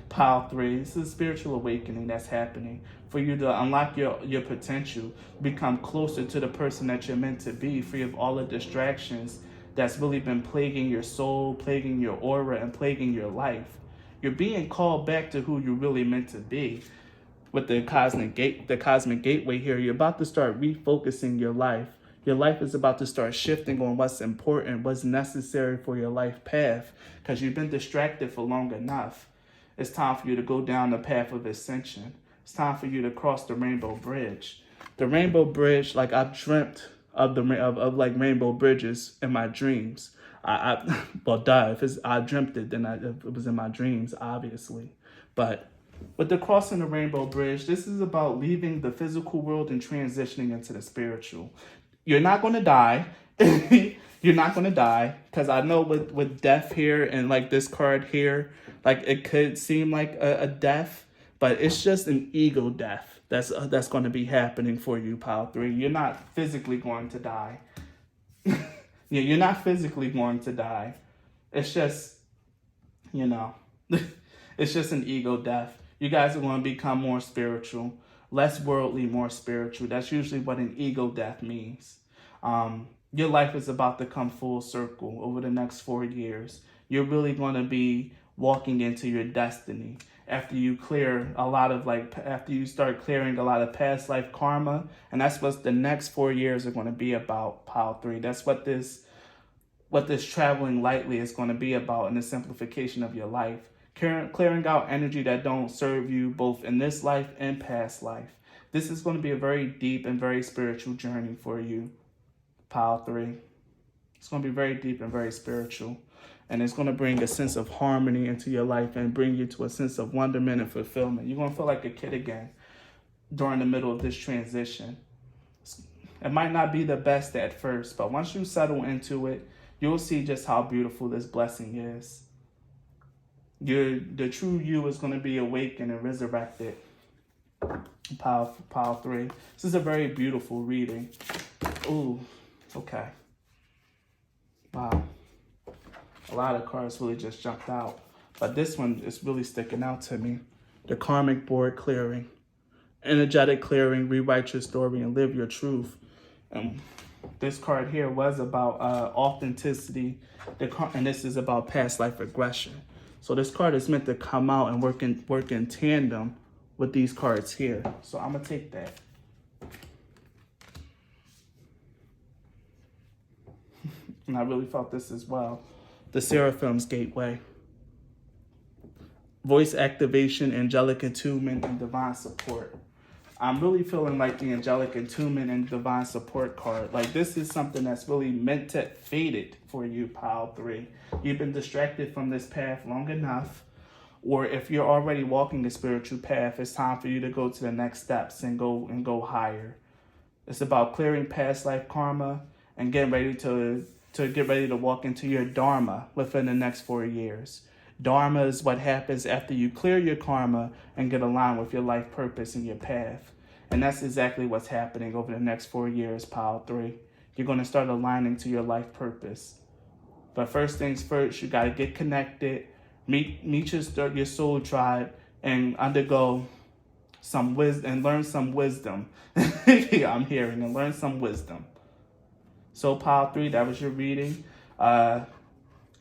Pile 3. This is a spiritual awakening that's happening for you to unlock your potential, become closer to the person that you're meant to be, free of all the distractions that's really been plaguing your soul, plaguing your aura, and plaguing your life. You're being called back to who you're really meant to be. With the cosmic gateway here, you're about to start refocusing your life. Your life is about to start shifting on what's important, what's necessary for your life path, because you've been distracted for long enough. It's time for you to go down the path of ascension. It's time for you to cross the rainbow bridge. The rainbow bridge, like I've dreamt of like rainbow bridges in my dreams. If I dreamt it, then it was in my dreams, obviously. But with the crossing the rainbow bridge, this is about leaving the physical world and transitioning into the spiritual. You're not going to die. You're not going to die, because I know with death here and like this card here, like it could seem like a death, but it's just an ego death that's going to be happening for you, Pile 3. You're not physically going to die. Yeah, you're not physically going to die. It's just, it's just an ego death. You guys are going to become more spiritual, less worldly, more spiritual. That's usually what an ego death means. Your life is about to come full circle over the next 4 years. You're really going to be walking into your destiny after you after you start clearing a lot of past life karma. And that's what the next 4 years are going to be about, Pile 3. That's what this traveling lightly is going to be about in the simplification of your life. Clearing out energy that don't serve you both in this life and past life. This is going to be a very deep and very spiritual journey for you, Pile 3. It's going to be very deep and very spiritual. And it's going to bring a sense of harmony into your life and bring you to a sense of wonderment and fulfillment. You're going to feel like a kid again during the middle of this transition. It might not be the best at first, but once you settle into it, you'll see just how beautiful this blessing is. The true you is going to be awakened and resurrected. Pile 3. This is a very beautiful reading. Ooh, okay. Wow. A lot of cards really just jumped out. But this one is really sticking out to me. The karmic board clearing. Energetic clearing, rewrite your story and live your truth. And this card here was about authenticity. And this is about past life regression. So this card is meant to come out and work in tandem with these cards here. So I'm going to take that. And I really felt this as well. The Seraphim's Gateway. Voice activation, angelic attunement, and divine support. I'm really feeling like the angelic attunement and divine support card. Like this is something that's really meant to fated for you, Pile 3. You've been distracted from this path long enough. Or if you're already walking a spiritual path, it's time for you to go to the next steps and go higher. It's about clearing past life karma and getting ready to walk into your dharma within the next 4 years. Dharma is what happens after you clear your karma and get aligned with your life purpose and your path. And that's exactly what's happening over the next 4 years, Pile 3. You're going to start aligning to your life purpose. But first things first, you got to get connected, meet your soul tribe, and undergo some wisdom and learn some wisdom. Yeah, I'm hearing, and learn some wisdom. So Pile 3, that was your reading.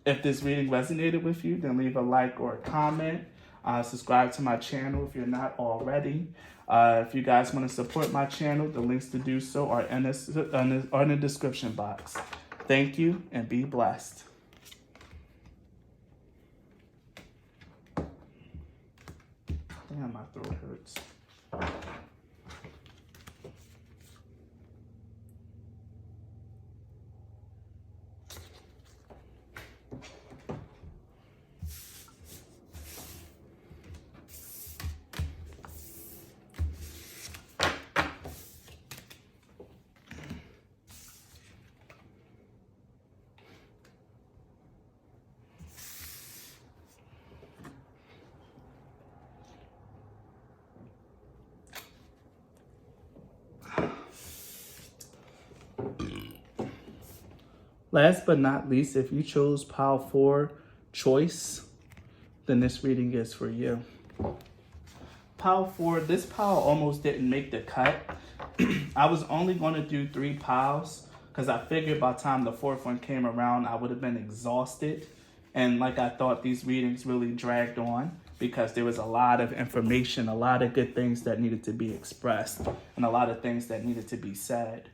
If this reading resonated with you, then leave a like or a comment. Subscribe to my channel if you're not already. If you guys want to support my channel, the links to do so are in the description box. Thank you and be blessed. Damn, my throat hurts. Last but not least, if you chose pile 4 choice, then this reading is for you. Pile 4, this pile almost didn't make the cut. I was only going to do 3 piles because I figured by the time the 4th one came around, I would have been exhausted. And like I thought, these readings really dragged on because there was a lot of information, a lot of good things that needed to be expressed, and a lot of things that needed to be said.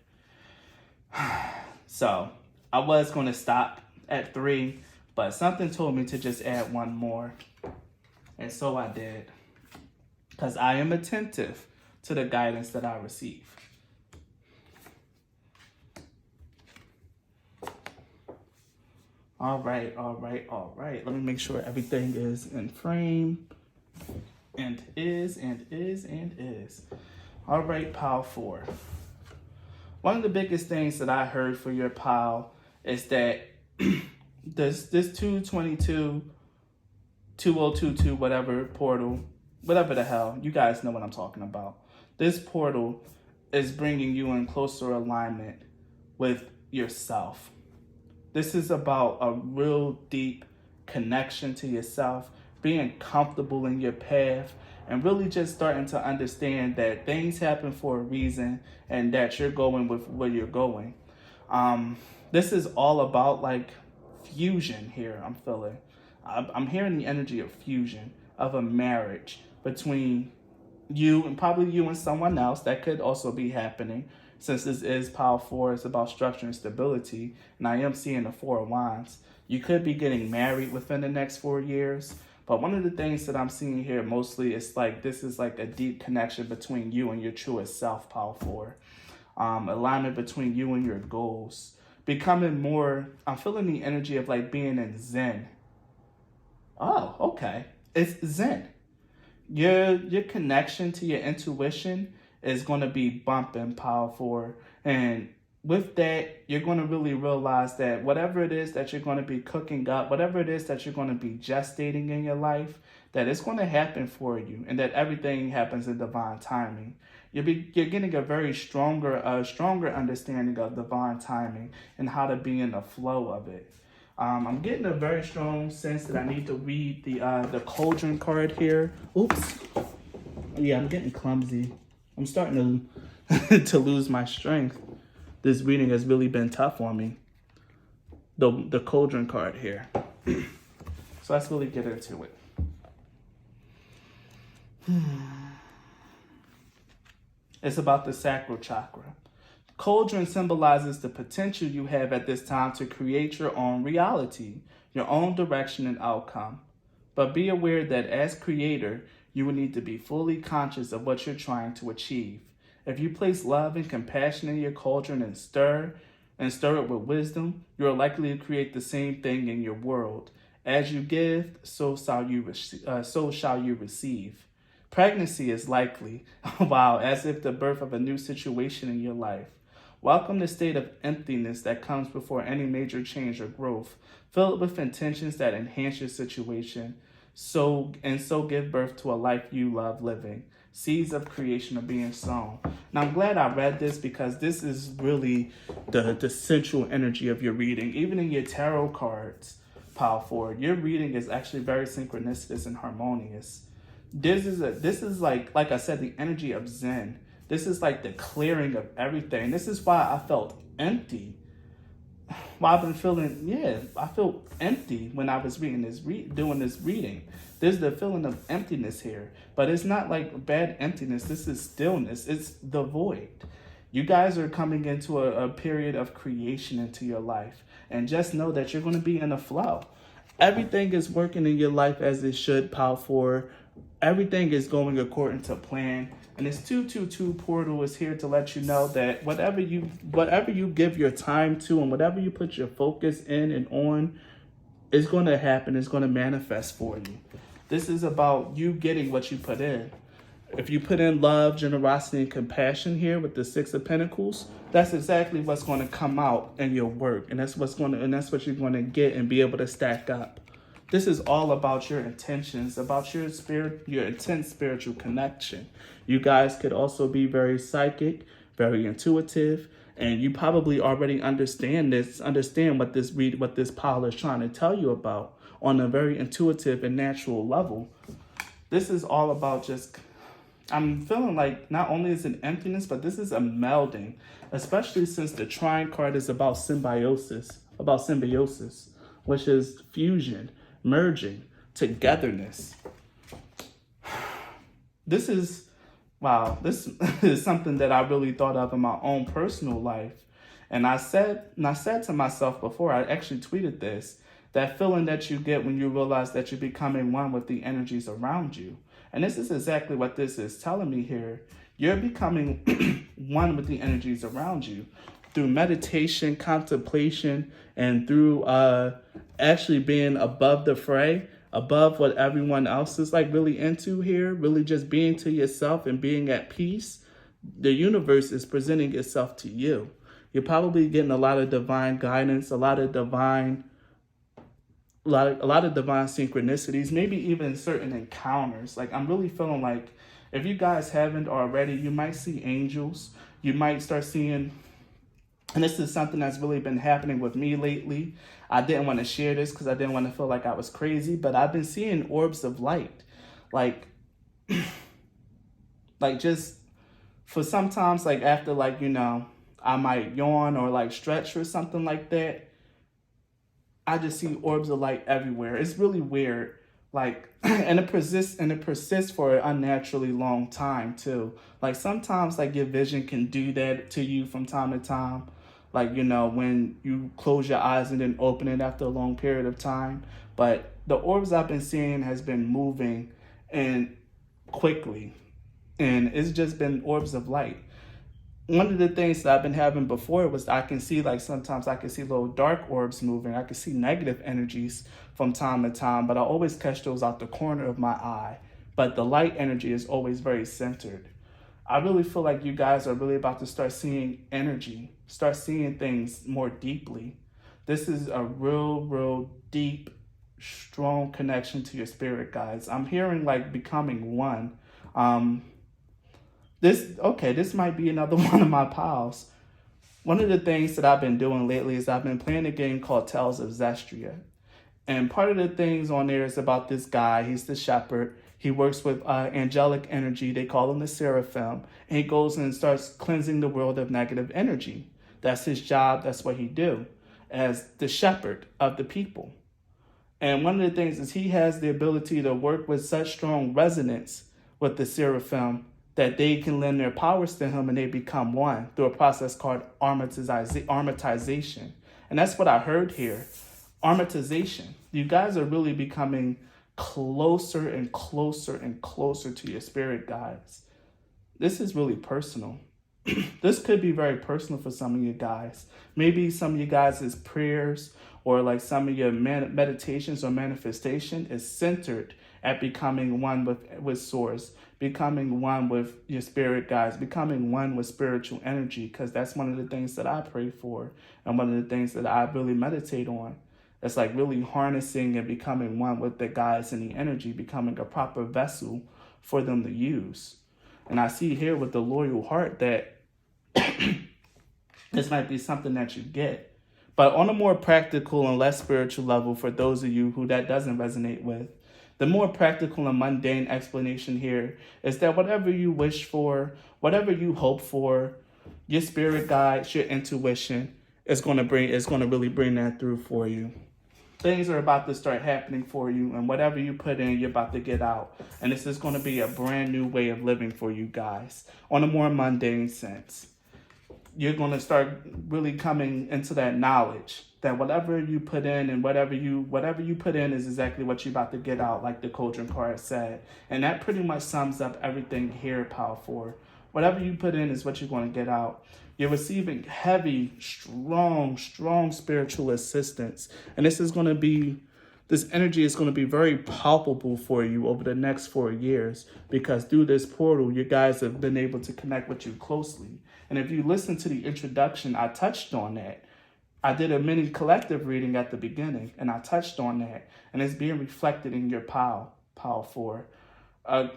So I was going to stop at 3, but something told me to just add 1 more. And so I did, because I am attentive to the guidance that I receive. All right. Let me make sure everything is in frame. And is. All right, pile 4. One of the biggest things that I heard for your pile is that this 222, 2022, whatever portal, whatever the hell, you guys know what I'm talking about. This portal is bringing you in closer alignment with yourself. This is about a real deep connection to yourself, being comfortable in your path, and really just starting to understand that things happen for a reason and that you're going with where you're going. This is all about like fusion here, I'm feeling. I'm hearing the energy of fusion, of a marriage between you and probably you and someone else. That could also be happening. Since this is pile 4, it's about structure and stability, and I am seeing the 4 of Wands. You could be getting married within the next 4 years, but one of the things that I'm seeing here mostly is like this is like a deep connection between you and your truest self, pile 4. Alignment between you and your goals. Becoming more, I'm feeling the energy of like being in Zen. Oh, okay. It's Zen. Your connection to your intuition is going to be bumping, pile 4. And with that, you're going to really realize that whatever it is that you're going to be cooking up, whatever it is that you're going to be gestating in your life, that it's going to happen for you, and that everything happens in divine timing. You're getting a very stronger understanding of divine timing and how to be in the flow of it. I'm getting a very strong sense that I need to read the cauldron card here. Oops. Yeah, I'm getting clumsy. I'm starting to lose my strength. This reading has really been tough on me. The cauldron card here. So let's really get into it. It's about the sacral chakra. Cauldron symbolizes the potential you have at this time to create your own reality, your own direction and outcome. But be aware that as creator, you will need to be fully conscious of what you're trying to achieve. If you place love and compassion in your cauldron and stir it with wisdom, you are likely to create the same thing in your world. As you give, so shall you receive. Pregnancy is likely, wow, as if the birth of a new situation in your life. Welcome the state of emptiness that comes before any major change or growth. Fill it with intentions that enhance your situation. So give birth to a life you love living. Seeds of creation are being sown. Now, I'm glad I read this because this is really the central energy of your reading. Even in your tarot cards, pile 4, your reading is actually very synchronistic and harmonious. This is like I said, the energy of Zen. This is like the clearing of everything. This is why I felt empty Well, I've been feeling, yeah, I feel empty when I was reading this, doing this reading. There's the feeling of emptiness here, but it's not like bad emptiness. This is stillness. It's the void. You guys are coming into a period of creation into your life, and just know that you're going to be in a flow. Everything is working in your life as it should, Power 4. Everything is going according to plan. And this 222 portal is here to let you know that whatever you give your time to and whatever you put your focus in and on is going to happen. It's going to manifest for you. This is about you getting what you put in. If you put in love, generosity, and compassion here with the Six of Pentacles, that's exactly what's going to come out in your work, and that's what you're going to get and be able to stack up. This is all about your intentions, about your intense spiritual connection. You guys could also be very psychic, very intuitive, and you probably already understand what this pile is trying to tell you about on a very intuitive and natural level. This is all about just, I'm feeling like not only is it emptiness, but this is a melding, especially since the Trine card is about symbiosis, which is fusion, merging, togetherness. This is something that I really thought of in my own personal life. And I said to myself before, I actually tweeted this, that feeling that you get when you realize that you're becoming one with the energies around you. And this is exactly what this is telling me here. You're becoming one with the energies around you through meditation, contemplation, and through actually being above the fray, above what everyone else is like really into here, really just being to yourself and being at peace. The universe is presenting itself to you. You're probably getting a lot of divine guidance, a lot of divine synchronicities, maybe even certain encounters. Like, I'm really feeling like if you guys haven't already, you might see angels. You might start seeing, and this is something that's really been happening with me lately. I didn't want to share this because I didn't want to feel like I was crazy, but I've been seeing orbs of light. Like just for sometimes, like after I might yawn or like stretch or something like that, I just see orbs of light everywhere. It's really weird. Like, and it persists for an unnaturally long time too. Like sometimes like your vision can do that to you from time to time. Like, when you close your eyes and then open it after a long period of time. But the orbs I've been seeing has been moving and quickly. And it's just been orbs of light. One of the things that I've been having before was sometimes I can see little dark orbs moving. I can see negative energies from time to time, but I always catch those out the corner of my eye. But the light energy is always very centered. I really feel like you guys are really about to start seeing energy, start seeing things more deeply. This is a real deep, strong connection to your spirit, guys. I'm hearing like becoming one. This might be another one of my piles. One of the things that I've been doing lately is I've been playing a game called Tales of Zestria. And part of the things on there is about this guy. He's the shepherd. He works with angelic energy. They call him the seraphim. And he goes and starts cleansing the world of negative energy. That's his job. That's what he do as the shepherd of the people. And one of the things is he has the ability to work with such strong resonance with the seraphim that they can lend their powers to him and they become one through a process called armatization. And that's what I heard here. Armatization. You guys are really becoming closer and closer and closer to your spirit guides. This is really personal. This could be very personal for some of you guys. Maybe some of you guys' prayers or like some of your meditations or manifestation is centered at becoming one with source, becoming one with your spirit guides, becoming one with spiritual energy, because that's one of the things that I pray for and one of the things that I really meditate on. It's like really harnessing and becoming one with the guides and the energy, becoming a proper vessel for them to use. And I see here with the loyal heart that this might be something that you get. But on a more practical and less spiritual level, for those of you who that doesn't resonate with, the more practical and mundane explanation here is that whatever you wish for, whatever you hope for, your spirit guides, your intuition, it's going to really bring that through for you. Things are about to start happening for you, and whatever you put in, you're about to get out. And this is going to be a brand new way of living for you guys on a more mundane sense. You're going to start really coming into that knowledge that whatever you put in and whatever you put in is exactly what you're about to get out, like the Cauldron card said. And that pretty much sums up everything here, Power 4. Whatever you put in is what you're going to get out. You're receiving heavy, strong spiritual assistance. And this energy is going to be very palpable for you over the next 4 years, because through this portal, you guys have been able to connect with you closely. And if you listen to the introduction, I touched on that. I did a mini collective reading at the beginning, and I touched on that. And it's being reflected in your Power 4. A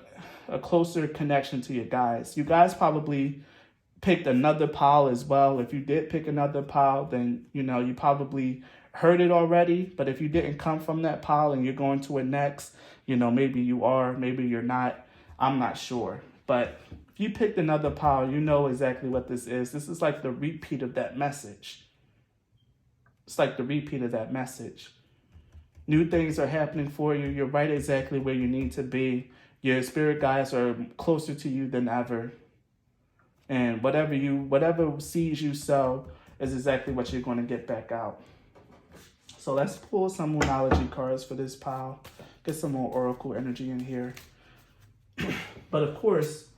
closer connection to your guys. You guys probably picked another pile as well. If you did pick another pile, then, you probably heard it already. But if you didn't come from that pile and you're going to it next, maybe you are, maybe you're not. I'm not sure. But if you picked another pile, you know exactly what this is. This is like the repeat of that message. It's like the repeat of that message. New things are happening for you. You're right exactly where you need to be. Your spirit guides are closer to you than ever. And whatever seeds you sow is exactly what you're going to get back out. So let's pull some Moonology cards for this pile. Get some more Oracle energy in here. But of course,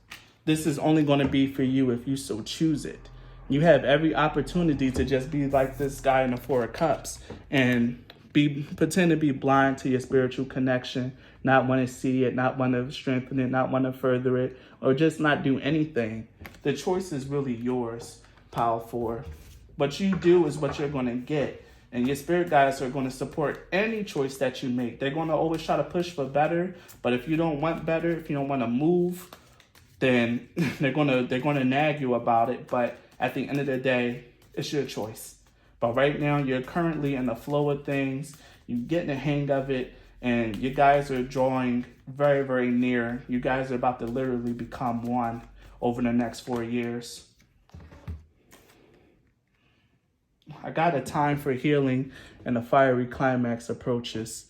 this is only going to be for you if you so choose it. You have every opportunity to just be like this guy in the Four of Cups and pretend to be blind to your spiritual connection, not want to see it, not want to strengthen it, not want to further it, or just not do anything. The choice is really yours, Power 4. What you do is what you're going to get. And your spirit guides are going to support any choice that you make. They're going to always try to push for better. But if you don't want better, if you don't want to move, then they're going to nag you about it. But at the end of the day, it's your choice. But right now, you're currently in the flow of things. You're getting the hang of it. And you guys are drawing very, very near. You guys are about to literally become one over the next 4 years. I got a time for healing and a fiery climax approaches.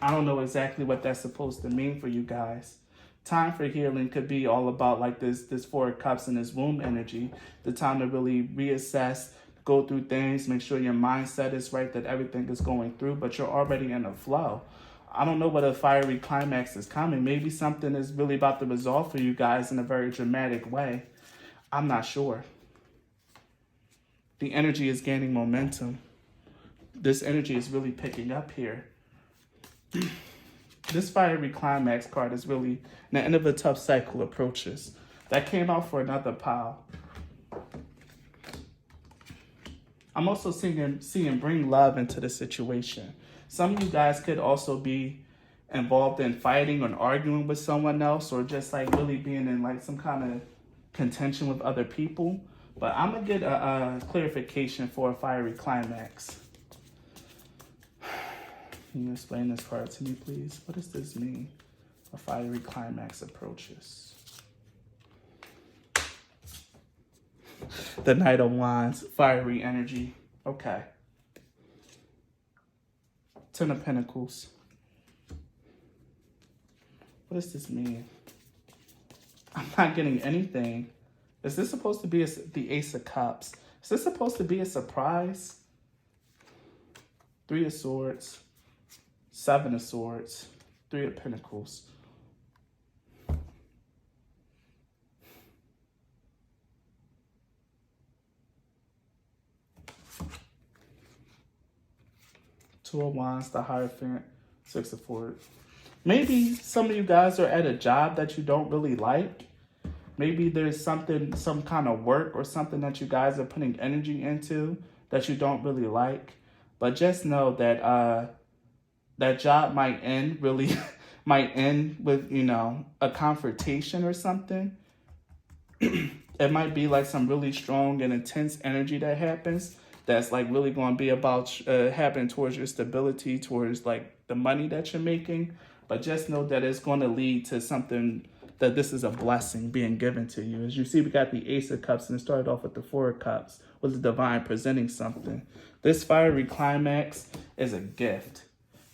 I don't know exactly what that's supposed to mean for you guys. Time for healing could be all about like this Four of Cups and this womb energy. The time to really reassess, go through things, make sure your mindset is right, that everything is going through, but you're already in a flow. I don't know what a fiery climax is coming. Maybe something is really about to resolve for you guys in a very dramatic way. I'm not sure. The energy is gaining momentum. This energy is really picking up here. This fiery climax card is really the end of a tough cycle approaches. That came out for another pile. I'm also seeing bring love into the situation. Some of you guys could also be involved in fighting or arguing with someone else, or just like really being in like some kind of contention with other people. But I'm going to get a clarification for a fiery climax. Can you explain this part to me, please? What does this mean? A fiery climax approaches. The Knight of Wands, fiery energy. Okay. Ten of Pentacles. What does this mean? I'm not getting anything. Is this supposed to be the Ace of Cups? Is this supposed to be a surprise? Three of Swords. Seven of Swords. Three of Pentacles. Two of Wands, the Hierophant. Six of Swords. Maybe some of you guys are at a job that you don't really like. Maybe there's some kind of work or something that you guys are putting energy into that you don't really like. But just know that that job might end with, a confrontation or something. It might be like some really strong and intense energy that happens that's like really going to be about happening towards your stability, towards like the money that you're making. But just know that it's going to lead to something, that this is a blessing being given to you. As you see, we got the Ace of Cups and it started off with the Four of Cups. with the divine presenting something. This fiery climax is a gift,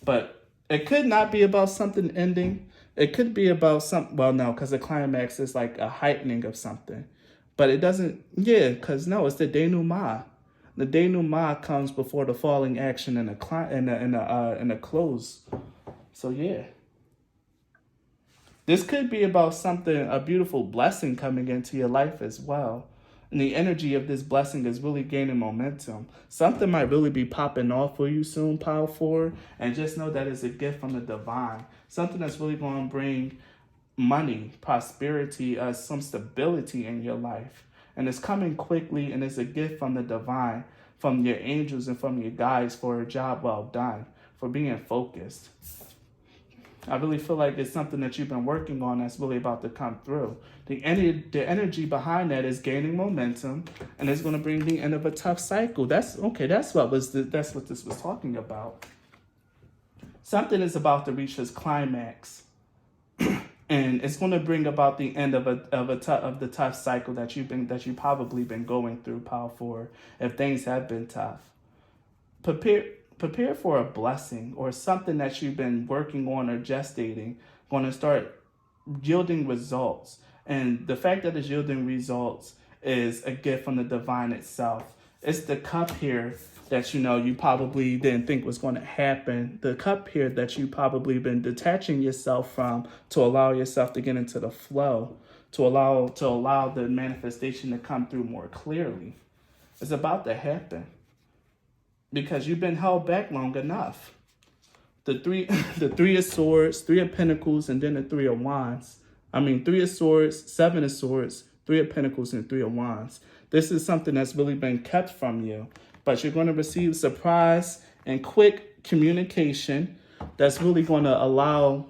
but it could not be about something ending. It could be about some, well, no, because the climax is like a heightening of something. But it doesn't, yeah, because no, it's the denouement. The denouement comes before the falling action and a close. So yeah. This could be about something, a beautiful blessing coming into your life as well. And the energy of this blessing is really gaining momentum. Something might really be popping off for you soon, Power 4. And just know that it's a gift from the divine. Something that's really going to bring money, prosperity, some stability in your life. And it's coming quickly, and it's a gift from the divine, from your angels and from your guides for a job well done, for being focused. I really feel like it's something that you've been working on that's really about to come through. The energy behind that is gaining momentum, and it's going to bring the end of a tough cycle. That's okay. That's what this was talking about. Something is about to reach its climax, and it's going to bring about the end of the tough cycle that you probably been going through, Power 4. If things have been tough, prepare for a blessing or something that you've been working on or gestating going to start yielding results. And the fact that it's yielding results is a gift from the divine itself. It's the cup here that you probably didn't think was going to happen. The cup here that you probably been detaching yourself from to allow yourself to get into the flow, to allow the manifestation to come through more clearly. It's about to happen, because you've been held back long enough. The three of swords, 3 of pentacles, and then the 3 of wands. 3 of swords, 7 of swords, 3 of pentacles, and 3 of wands. This is something that's really been kept from you, but you're going to receive surprise and quick communication that's really going to allow,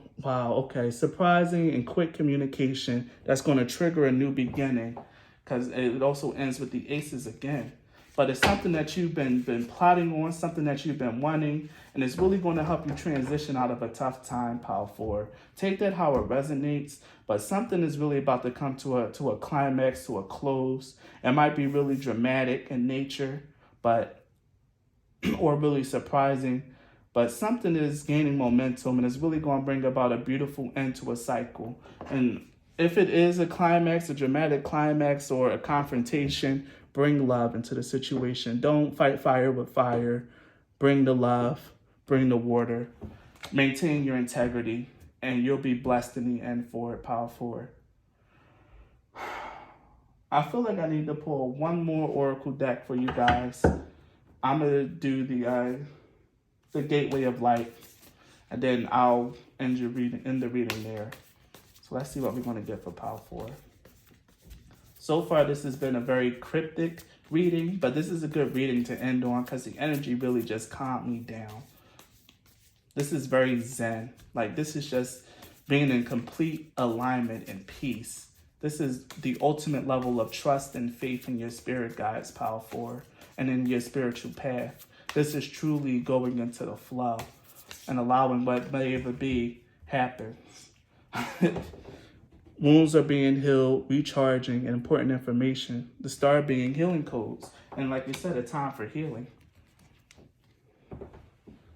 surprising and quick communication that's going to trigger a new beginning, because it also ends with the aces again. But it's something that you've been plotting on, something that you've been wanting, and it's really going to help you transition out of a tough time, Power 4. Take that how it resonates, but something is really about to come to a climax, to a close. It might be really dramatic in nature, or really surprising, but something is gaining momentum, and it's really going to bring about a beautiful end to a cycle. And if it is a climax, a dramatic climax, or a confrontation, bring love into the situation. Don't fight fire with fire. Bring the love, bring the water, maintain your integrity, and you'll be blessed in the end for it, Power 4. I feel like I need to pull one more oracle deck for you guys. I'm gonna do the Gateway of Light, and then I'll end the reading there. So let's see what we're gonna get for Power 4. So far, this has been a very cryptic reading, but this is a good reading to end on because the energy really just calmed me down. This is very zen. Like, this is just being in complete alignment and peace. This is the ultimate level of trust and faith in your spirit guides, Power 4, and in your spiritual path. This is truly going into the flow and allowing what may ever be happens. Wounds are being healed, recharging, and important information. The star being healing codes. And like you said, a time for healing.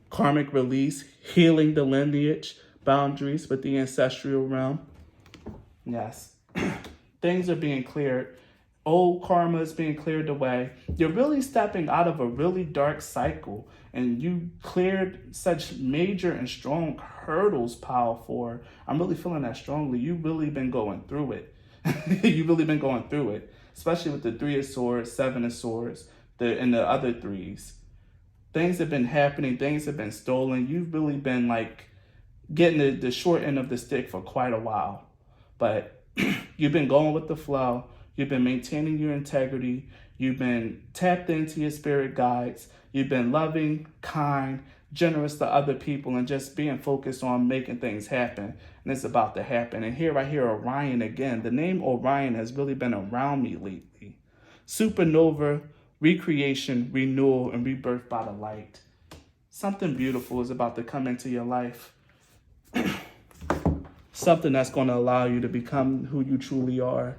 Karmic release, healing the lineage, boundaries with the ancestral realm. Yes. Things are being cleared. Old karma is being cleared away. You're really stepping out of a really dark cycle, and you cleared such major and strong hurdles, Power 4. I'm really feeling that strongly. You've really been going through it. You've really been going through it, especially with the 3 of swords, 7 of swords, and the other 3s. Things have been happening. Things have been stolen. You've really been like getting the short end of the stick for quite a while, but you've been going with the flow. You've been maintaining your integrity. You've been tapped into your spirit guides. You've been loving, kind, generous to other people, and just being focused on making things happen. And it's about to happen. And here I hear Orion again. The name Orion has really been around me lately. Supernova, recreation, renewal, and rebirth by the light. Something beautiful is about to come into your life. Something that's going to allow you to become who you truly are.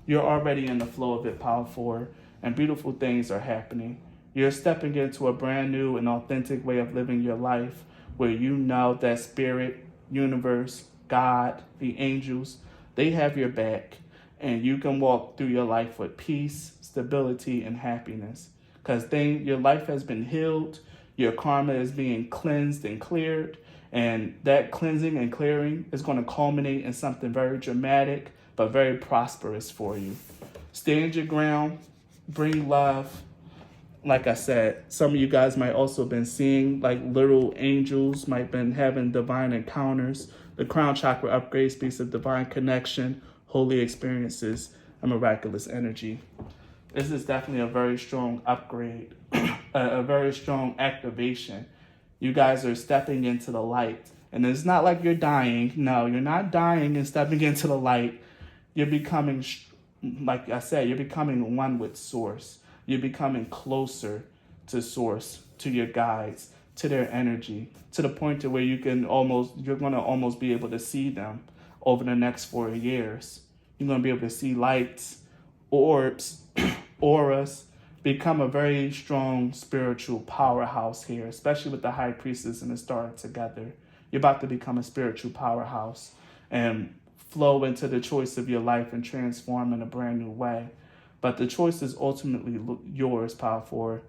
You're already in the flow of it, Power 4. and beautiful things are happening. You're stepping into a brand new and authentic way of living your life where you know that spirit, universe, God, the angels, they have your back, and you can walk through your life with peace, stability, and happiness. Because your life has been healed, your karma is being cleansed and cleared, and that cleansing and clearing is going to culminate in something very dramatic but very prosperous for you. Stand your ground, bring love. Like I said, some of you guys might also been seeing like little angels, might been having divine encounters. The crown chakra upgrade speaks of divine connection, holy experiences, and miraculous energy. This is definitely a very strong upgrade, a very strong activation. You guys are stepping into the light. And it's not like you're dying. No, you're not dying and stepping into the light. You're becoming, like I said, you're becoming one with Source. You're becoming closer to Source, to your guides, to their energy, to the point to where you're going to almost be able to see them over the next 4 years. You're going to be able to see lights, orbs, auras, become a very strong spiritual powerhouse here, especially with the High Priestess and the Star together. You're about to become a spiritual powerhouse and flow into the choice of your life and transform in a brand new way. But the choice is ultimately yours, Power 4.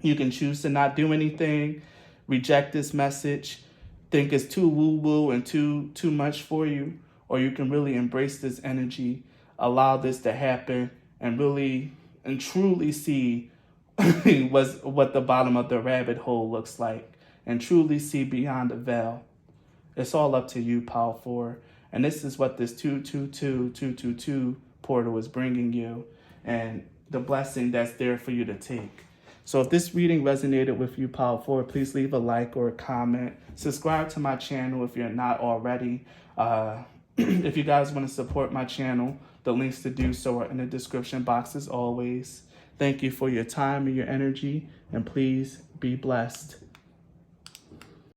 You can choose to not do anything, reject this message, think it's too woo-woo and too much for you, or you can really embrace this energy, allow this to happen, and really and truly see what the bottom of the rabbit hole looks like, and truly see beyond the veil. It's all up to you, Power 4. And this is what this 222 portal is bringing you, and the blessing that's there for you to take. So if this reading resonated with you, Power 4, please leave a like or a comment. Subscribe to my channel if you're not already. If you guys want to support my channel, the links to do so are in the description box as always. Thank you for your time and your energy, and please be blessed.